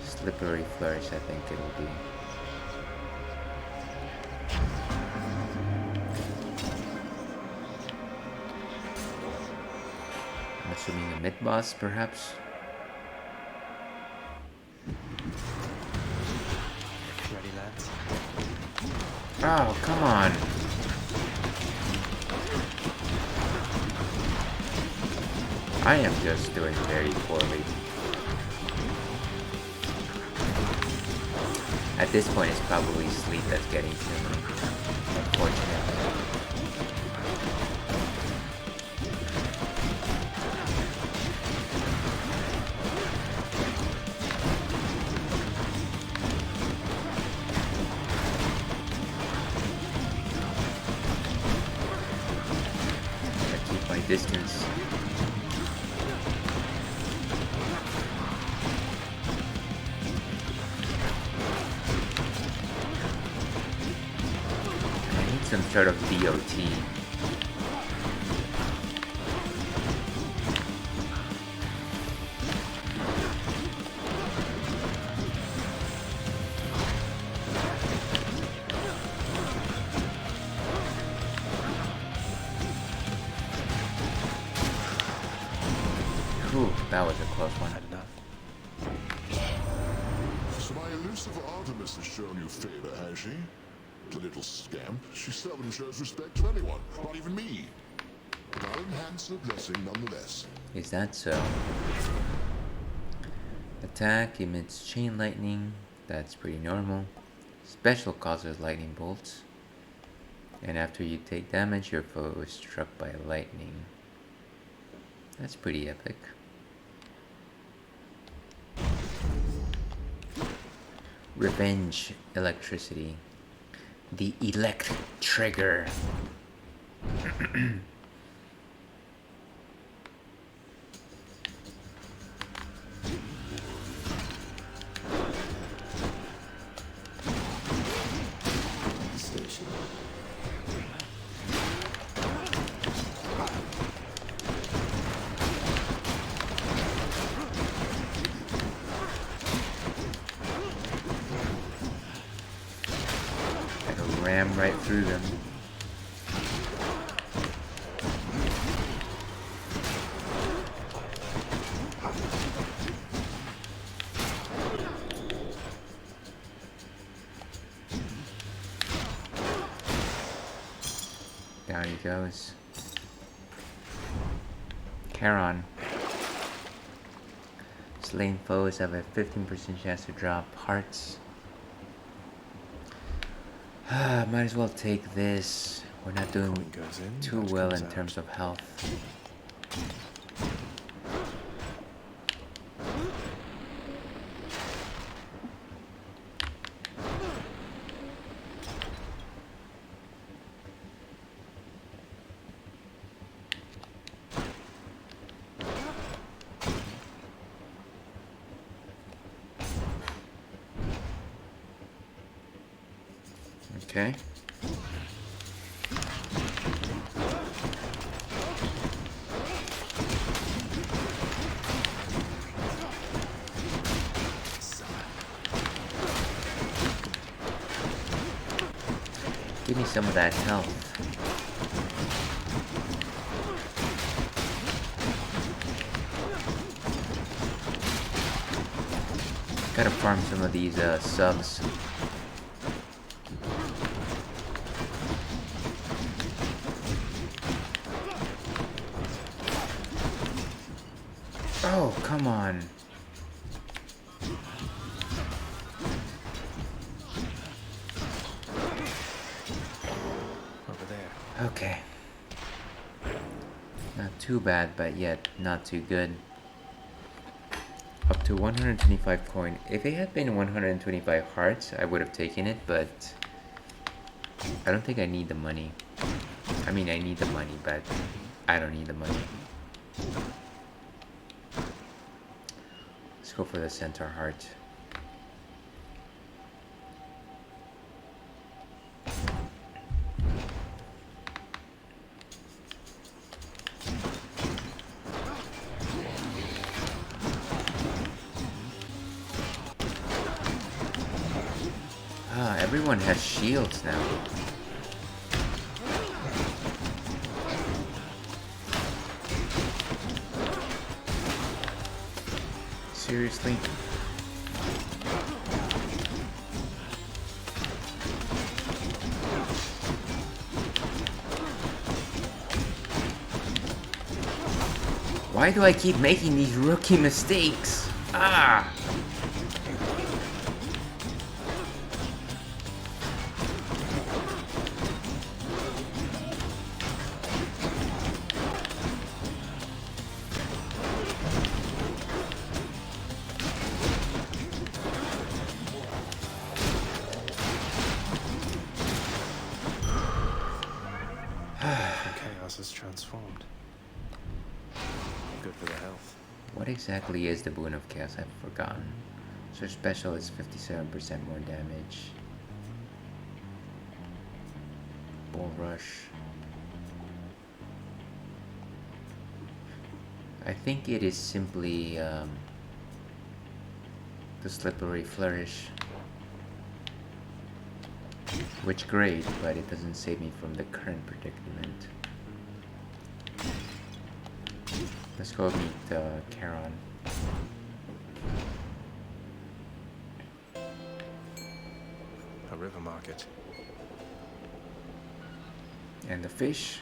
Slippery flourish, I think it'll be. I'm assuming a mid-boss, perhaps? Ready, lads? Oh, come on! I am just doing very poorly. At this point, it's probably sleep that's getting to me, unfortunately. I keep my distance. Some sort of DOT. Ooh, that was a close one. So my elusive Artemis has shown you favor, has she? The little scamp. She seldom shows respect to anyone, not even me. But I'll enhance her blessing nonetheless. Is that so? Attack emits chain lightning. That's pretty normal. Special causes lightning bolts. And after you take damage, your foe is struck by lightning. That's pretty epic. Revenge electricity. The elect trigger. Station. Gotta ram right through them. Down he goes. Charon. Slain foes have a 15% chance to drop hearts. Might as well take this. We're not doing too well in terms of health. Okay. Give me some of that health. Gotta farm some of these subs. Oh, come on. Over there. Okay. Not too bad, but yet not too good. Up to 125 coin. If it had been 125 hearts, I would have taken it, but I don't think I need the money. I mean, I need the money, but I don't need the money. Let's go for the centaur heart. Ah, everyone has shields now. Seriously? Why do I keep making these rookie mistakes? Ah! Chaos is transformed. Good for the health. What exactly is the Boon of Chaos? I've forgotten. So special is 57% more damage. Bull Rush. I think it is simply the Slippery Flourish. Which great, but it doesn't save me from the current predicament. Let's go meet Charon. A river market. And the fish.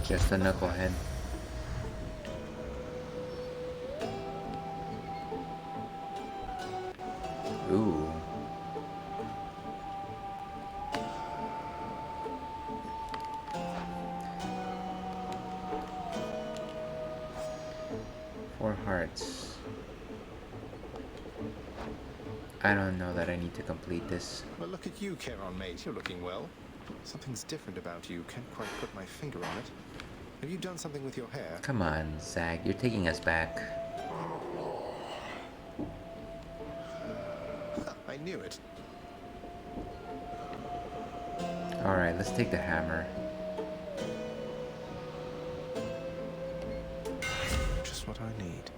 Just a knucklehead. Ooh. Four hearts. I don't know that I need to complete this. Well, look at you, Charon mate. You're looking well. Something's different about you. Can't quite put my finger on it. Have you done something with your hair? Come on, Zag. You're taking us back. I knew it. Alright, let's take the hammer. Just what I need.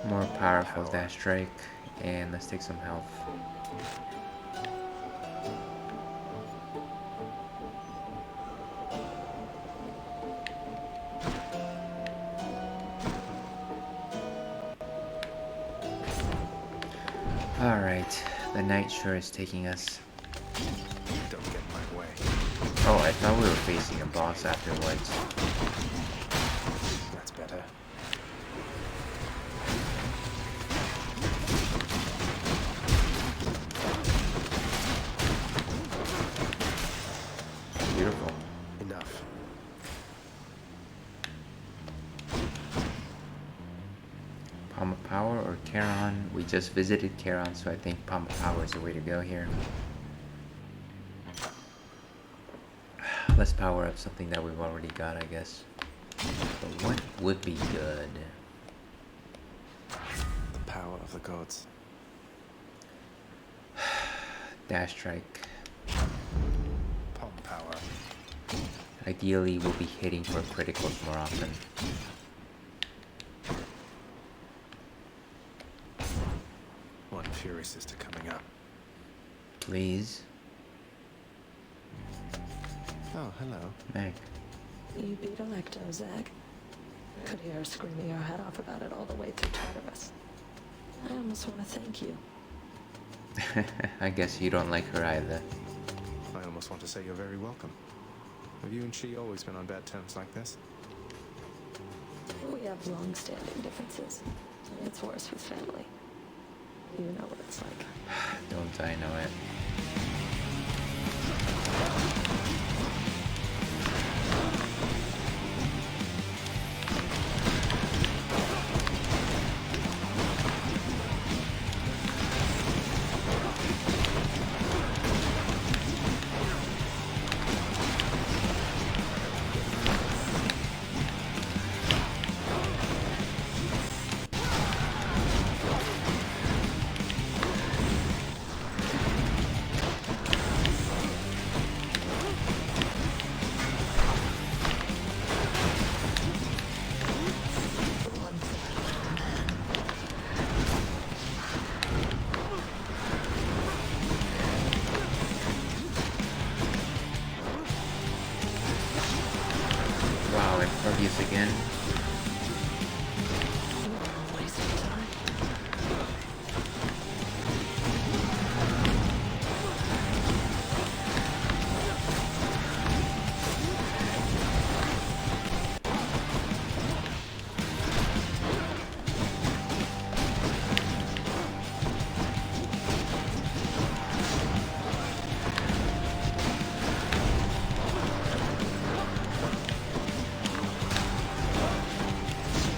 More powerful dash strike, and let's take some health. Alright, the night sure is taking us. Don't get in my way. Oh, I thought we were facing a boss afterwards. That's better. Beautiful. Enough. Palm of Power or Charon? We just visited Charon, so I think Palm of Power is the way to go here. Let's power up something that we've already got, I guess. But what would be good? The power of the gods. Dash strike. Palm power. Ideally, we'll be hitting for criticals more often. One Fury Sister coming up. Please. Oh, hello. Meg. You beat Electo, Zag. Could hear her screaming her head off about it all the way through Tartarus. I almost want to thank you. I guess you don't like her either. I almost want to say you're very welcome. Have you and she always been on bad terms like this? We have long-standing differences. It's worse with family. You know what it's like. Don't I know it? Wow, impervious again.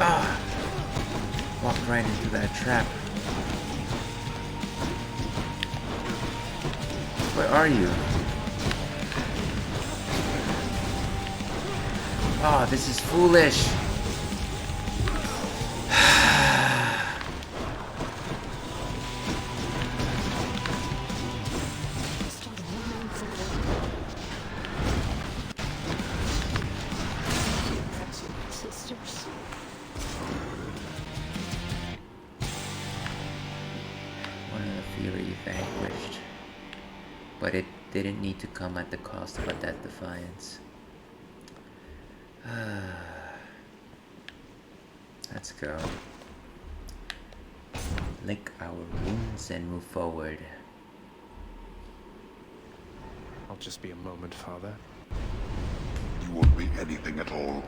Ah! Walked right into that trap. Where are you? Oh, this is foolish. Sisters. One of the Fury vanquished. But it didn't need to come at the cost of a death defiance. Let's go. Lick our wounds and move forward. I'll just be a moment, Father. You toward me anything at all?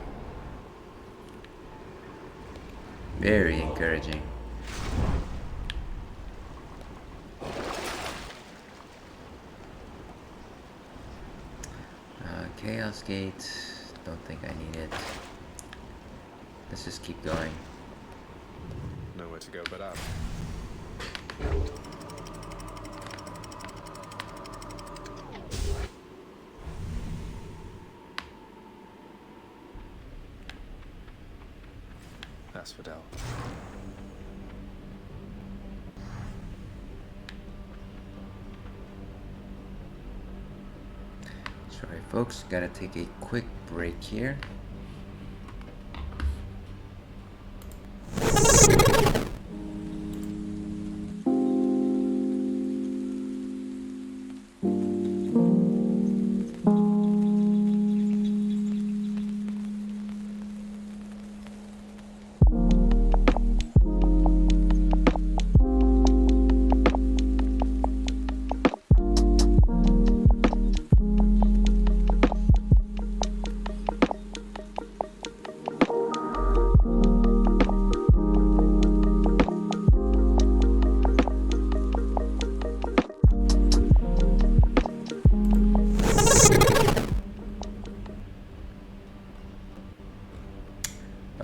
Very encouraging. Chaos Gate. Don't think I need it. Let's just keep going. Nowhere to go but up. Asphodel. Sorry folks, gotta take a quick break here.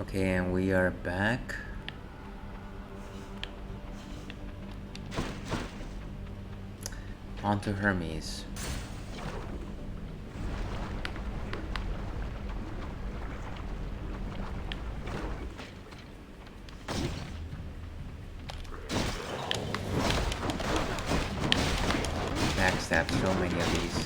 Okay, and we are back. On to Hermes. Backstab so many of these.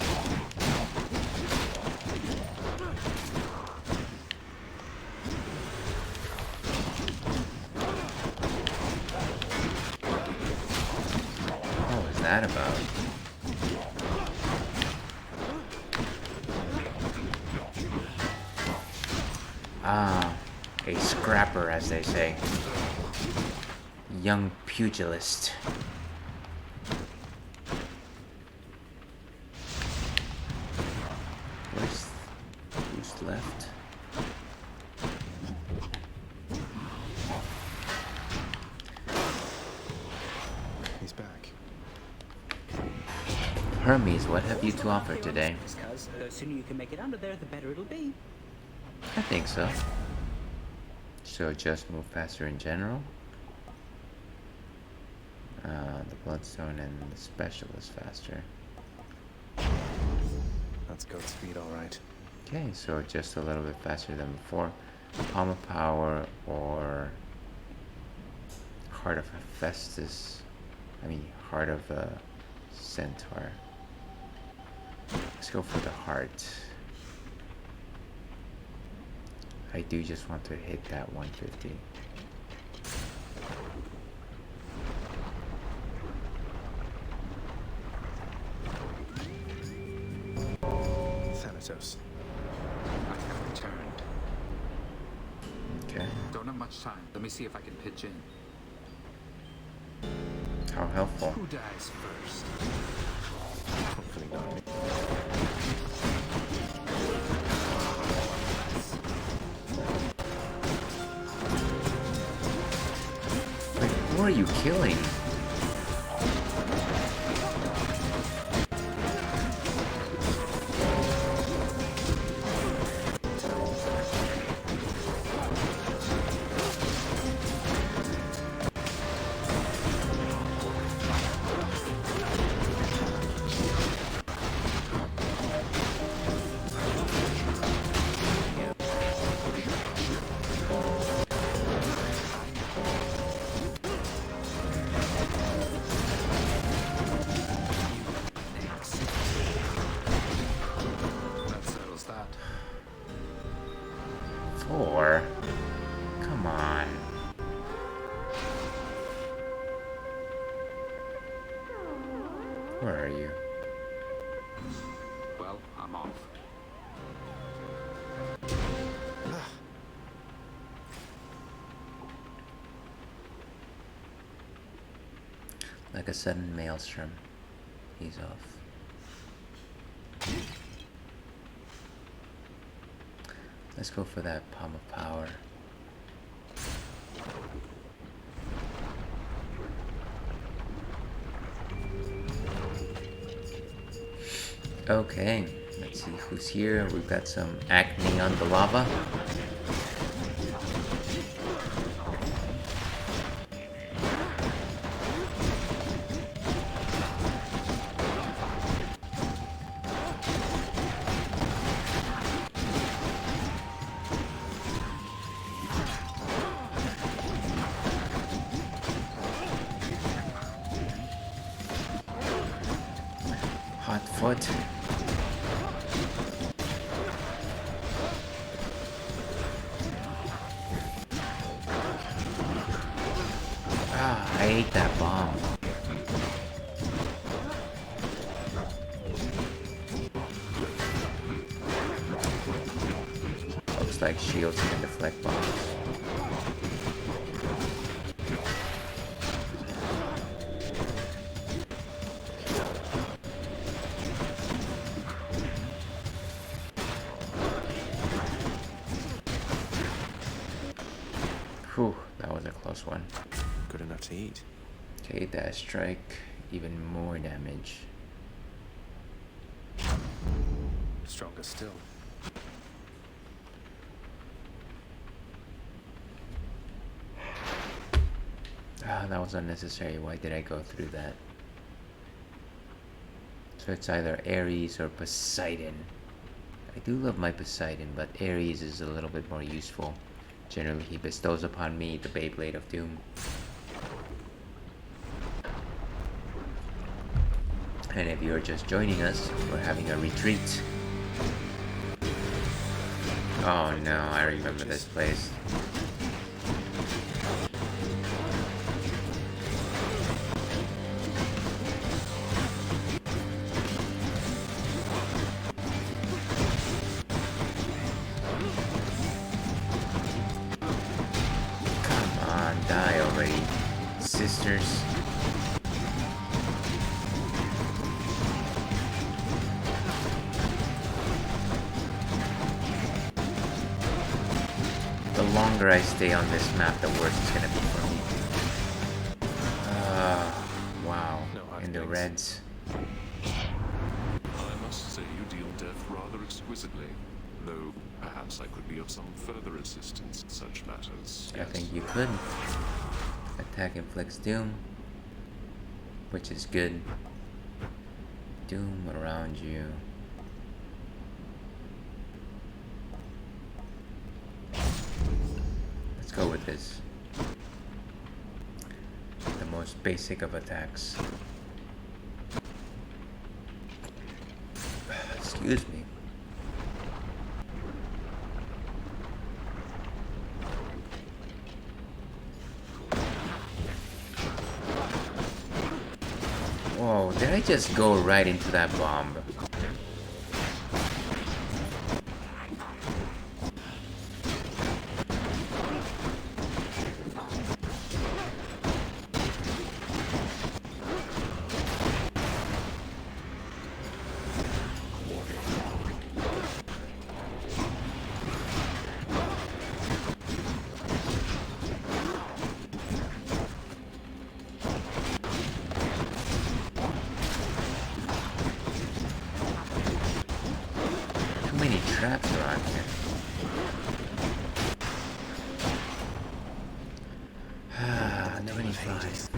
What was that about? Ah, a scrapper, as they say. Young pugilist. Who's left? He's back. Hermes, what have you to offer today? Because the sooner you can make it under there, the better it'll be. I think so. So just move faster in general. The Bloodstone and the Special is faster. That's goat speed, all right. Okay, so just a little bit faster than before. Palm of Power or Heart of Hephaestus. Heart of a Centaur. Let's go for the heart. I do just want to hit that 150. Thanatos. I have returned. Okay. Don't have much time. Let me see if I can pitch in. How helpful. Who dies first? Hopefully not. Wait, who are you killing? That settles that. 4? Come on. Where are you? Well, I'm off. Like a sudden maelstrom. He's off. Let's go for that Palm of Power. Okay, let's see who's here. We've got some acne on the lava. Hot foot. Ah, I ate that bomb. Looks like shields can deflect bombs. Whew, that was a close one. Good enough to eat. Okay, dash strike, even more damage. Stronger still. Ah, that was unnecessary. Why did I go through that? So it's either Ares or Poseidon. I do love my Poseidon, but Ares is a little bit more useful. Generally, he bestows upon me the Beyblade of Doom. And if you're just joining us, we're having a retreat. Oh no, I remember this place. Come on, die already, sisters. The longer I stay on this map, the worse it's gonna be for me. Wow, in the reds. I must say you deal death rather exquisitely, though perhaps I could be of some further assistance in such matters. I think you could. Attack inflicts doom, which is good. Doom around you. Let's go with this. The most basic of attacks. Excuse me. Whoa, did I just go right into that bomb? Too many traps around here. Ah, 25.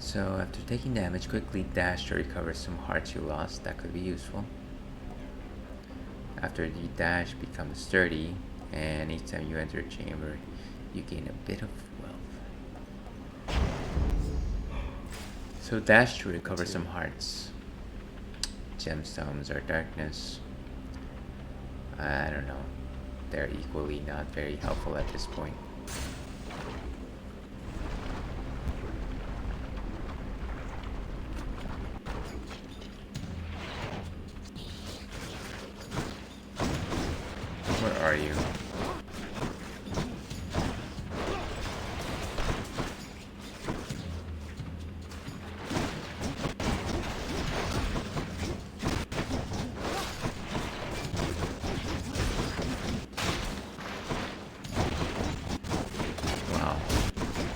So after taking damage, quickly dash to recover some hearts you lost. That could be useful. After the dash becomes sturdy, and each time you enter a chamber, you gain a bit of wealth. So dash to recover some hearts. Gemstones or darkness. I don't know. They're equally not very helpful at this point. Where are you?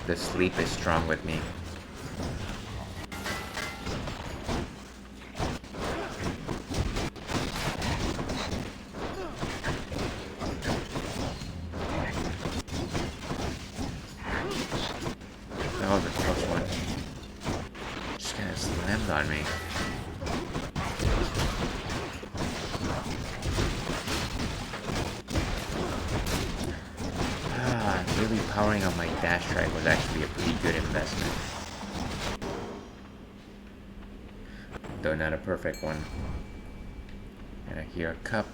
The sleep is strong with me. That was a close one. Just kind of slammed on me. Really powering on my dash strike was actually a pretty good investment. Though not a perfect one. And I hear a cup.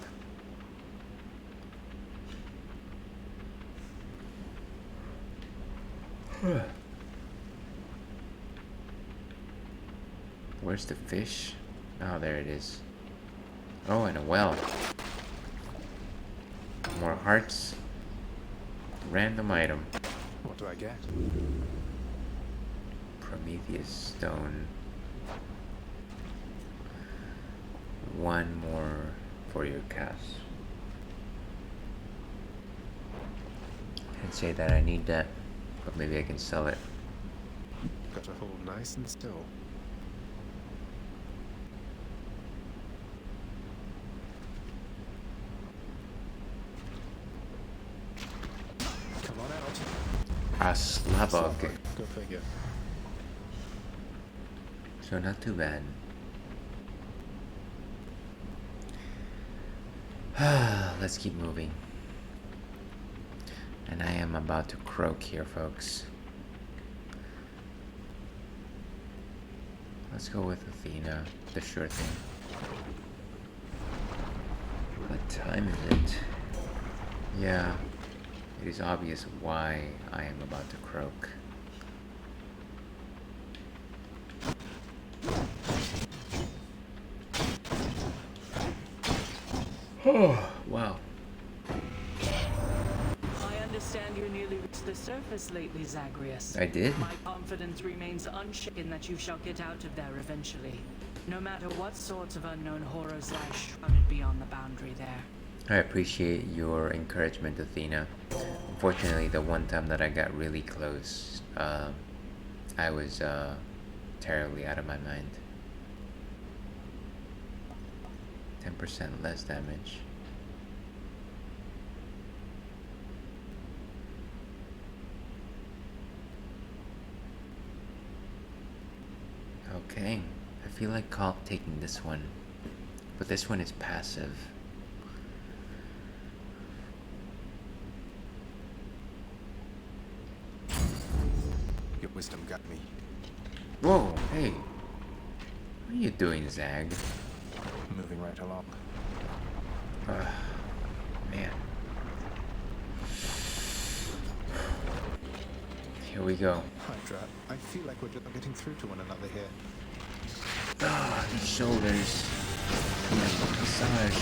Where's the fish? Oh, there it is. Oh, and a well. More hearts. Random item. What do I get? Prometheus stone. One more for your cast. I'd say that I need that, but maybe I can sell it. Got to hold nice and still. Come on out. A Slavog. Go figure. So not too bad. Let's keep moving. And I am about to croak here, folks. Let's go with Athena, the sure thing. What time is it? Yeah, it is obvious why I am about to croak. Oh, wow. I understand you nearly reached the surface lately, Zagreus. I did? My confidence remains unshaken that you shall get out of there eventually. No matter what sorts of unknown horrors lie shrouded beyond the boundary there. I appreciate your encouragement, Athena. Unfortunately, the one time that I got really close, I was terribly out of my mind. 10% less damage. Okay, I feel like taking this one, but this one is passive. Your wisdom got me. Whoa, hey. What are you doing, Zag? Moving right along. Man. Here we go. Hydra, I feel like we're just getting through to one another here. Ah, these shoulders. Massage.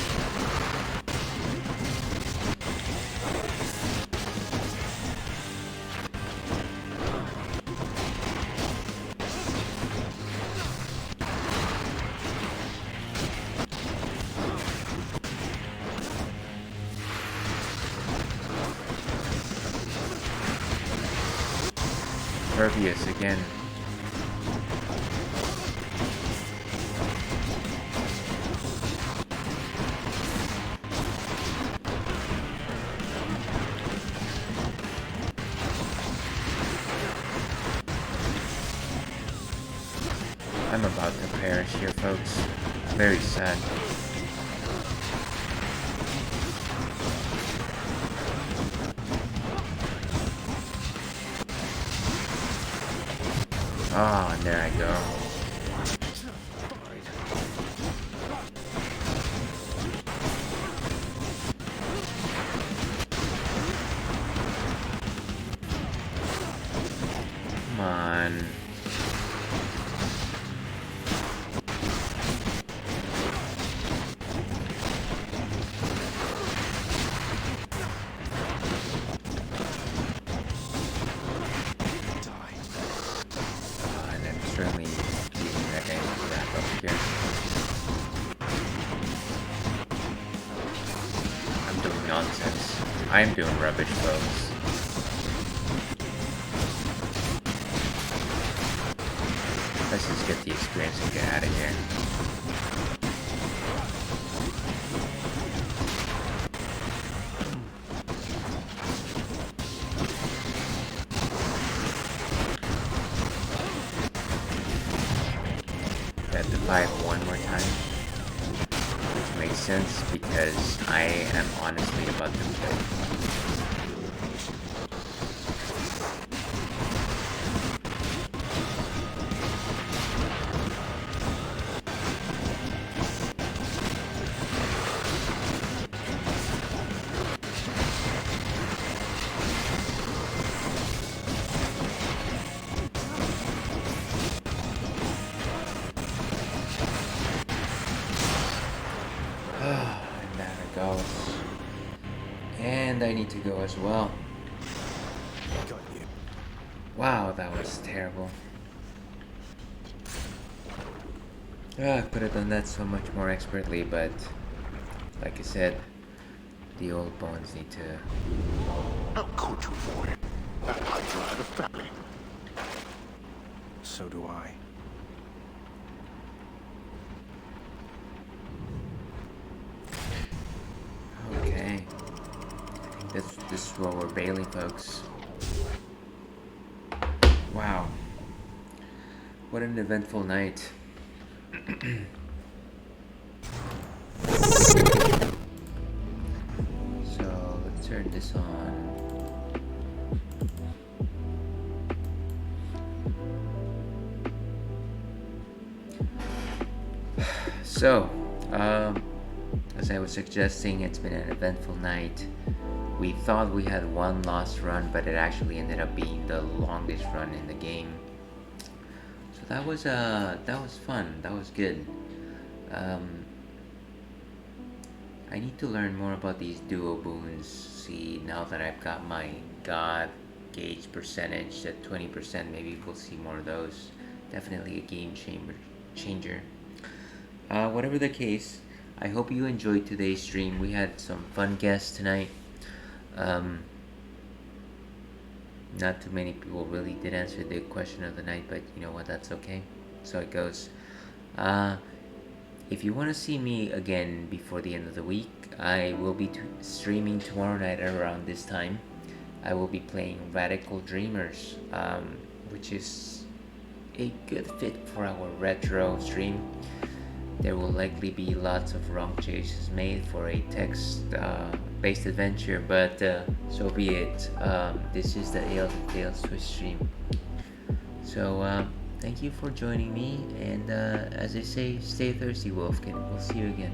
Pervious again. I'm about to perish here, folks. Very sad. Ah, and there I go. Come on. Certainly using that guy to back up here. I'm doing nonsense. I'm doing rubbish, folks. Let's just get the experience and get out of here. I have to fight one more time, which makes sense because I am honestly about to kill. And there it goes. And I need to go as well. Got you. Wow, that was terrible. I could have done that so much more expertly, but like I said, the old bones need to... How could you, boy? That Hydra had a family. So do I. Okay. This is what we're bailing, folks. Wow. What an eventful night. So let's turn this on. So, as I was suggesting, it's been an eventful night. We thought we had one lost run, but it actually ended up being the longest run in the game. So that was fun. That was good. I need to learn more about these duo boons. See, now that I've got my God gauge percentage at 20%, maybe we'll see more of those. Definitely a game changer. Whatever the case, I hope you enjoyed today's stream. We had some fun guests tonight. Not too many people really did answer the question of the night, but you know what, that's okay. So it goes. If you want to see me again before the end of the week, I will be streaming tomorrow night around this time. I will be playing Radical Dreamers, which is a good fit for our retro stream. There will likely be lots of wrong choices made for a text-based adventure, but so be it. This is the Ales and Tales Twitch stream. So thank you for joining me, and as I say, stay thirsty, Wolfkin. We'll see you again.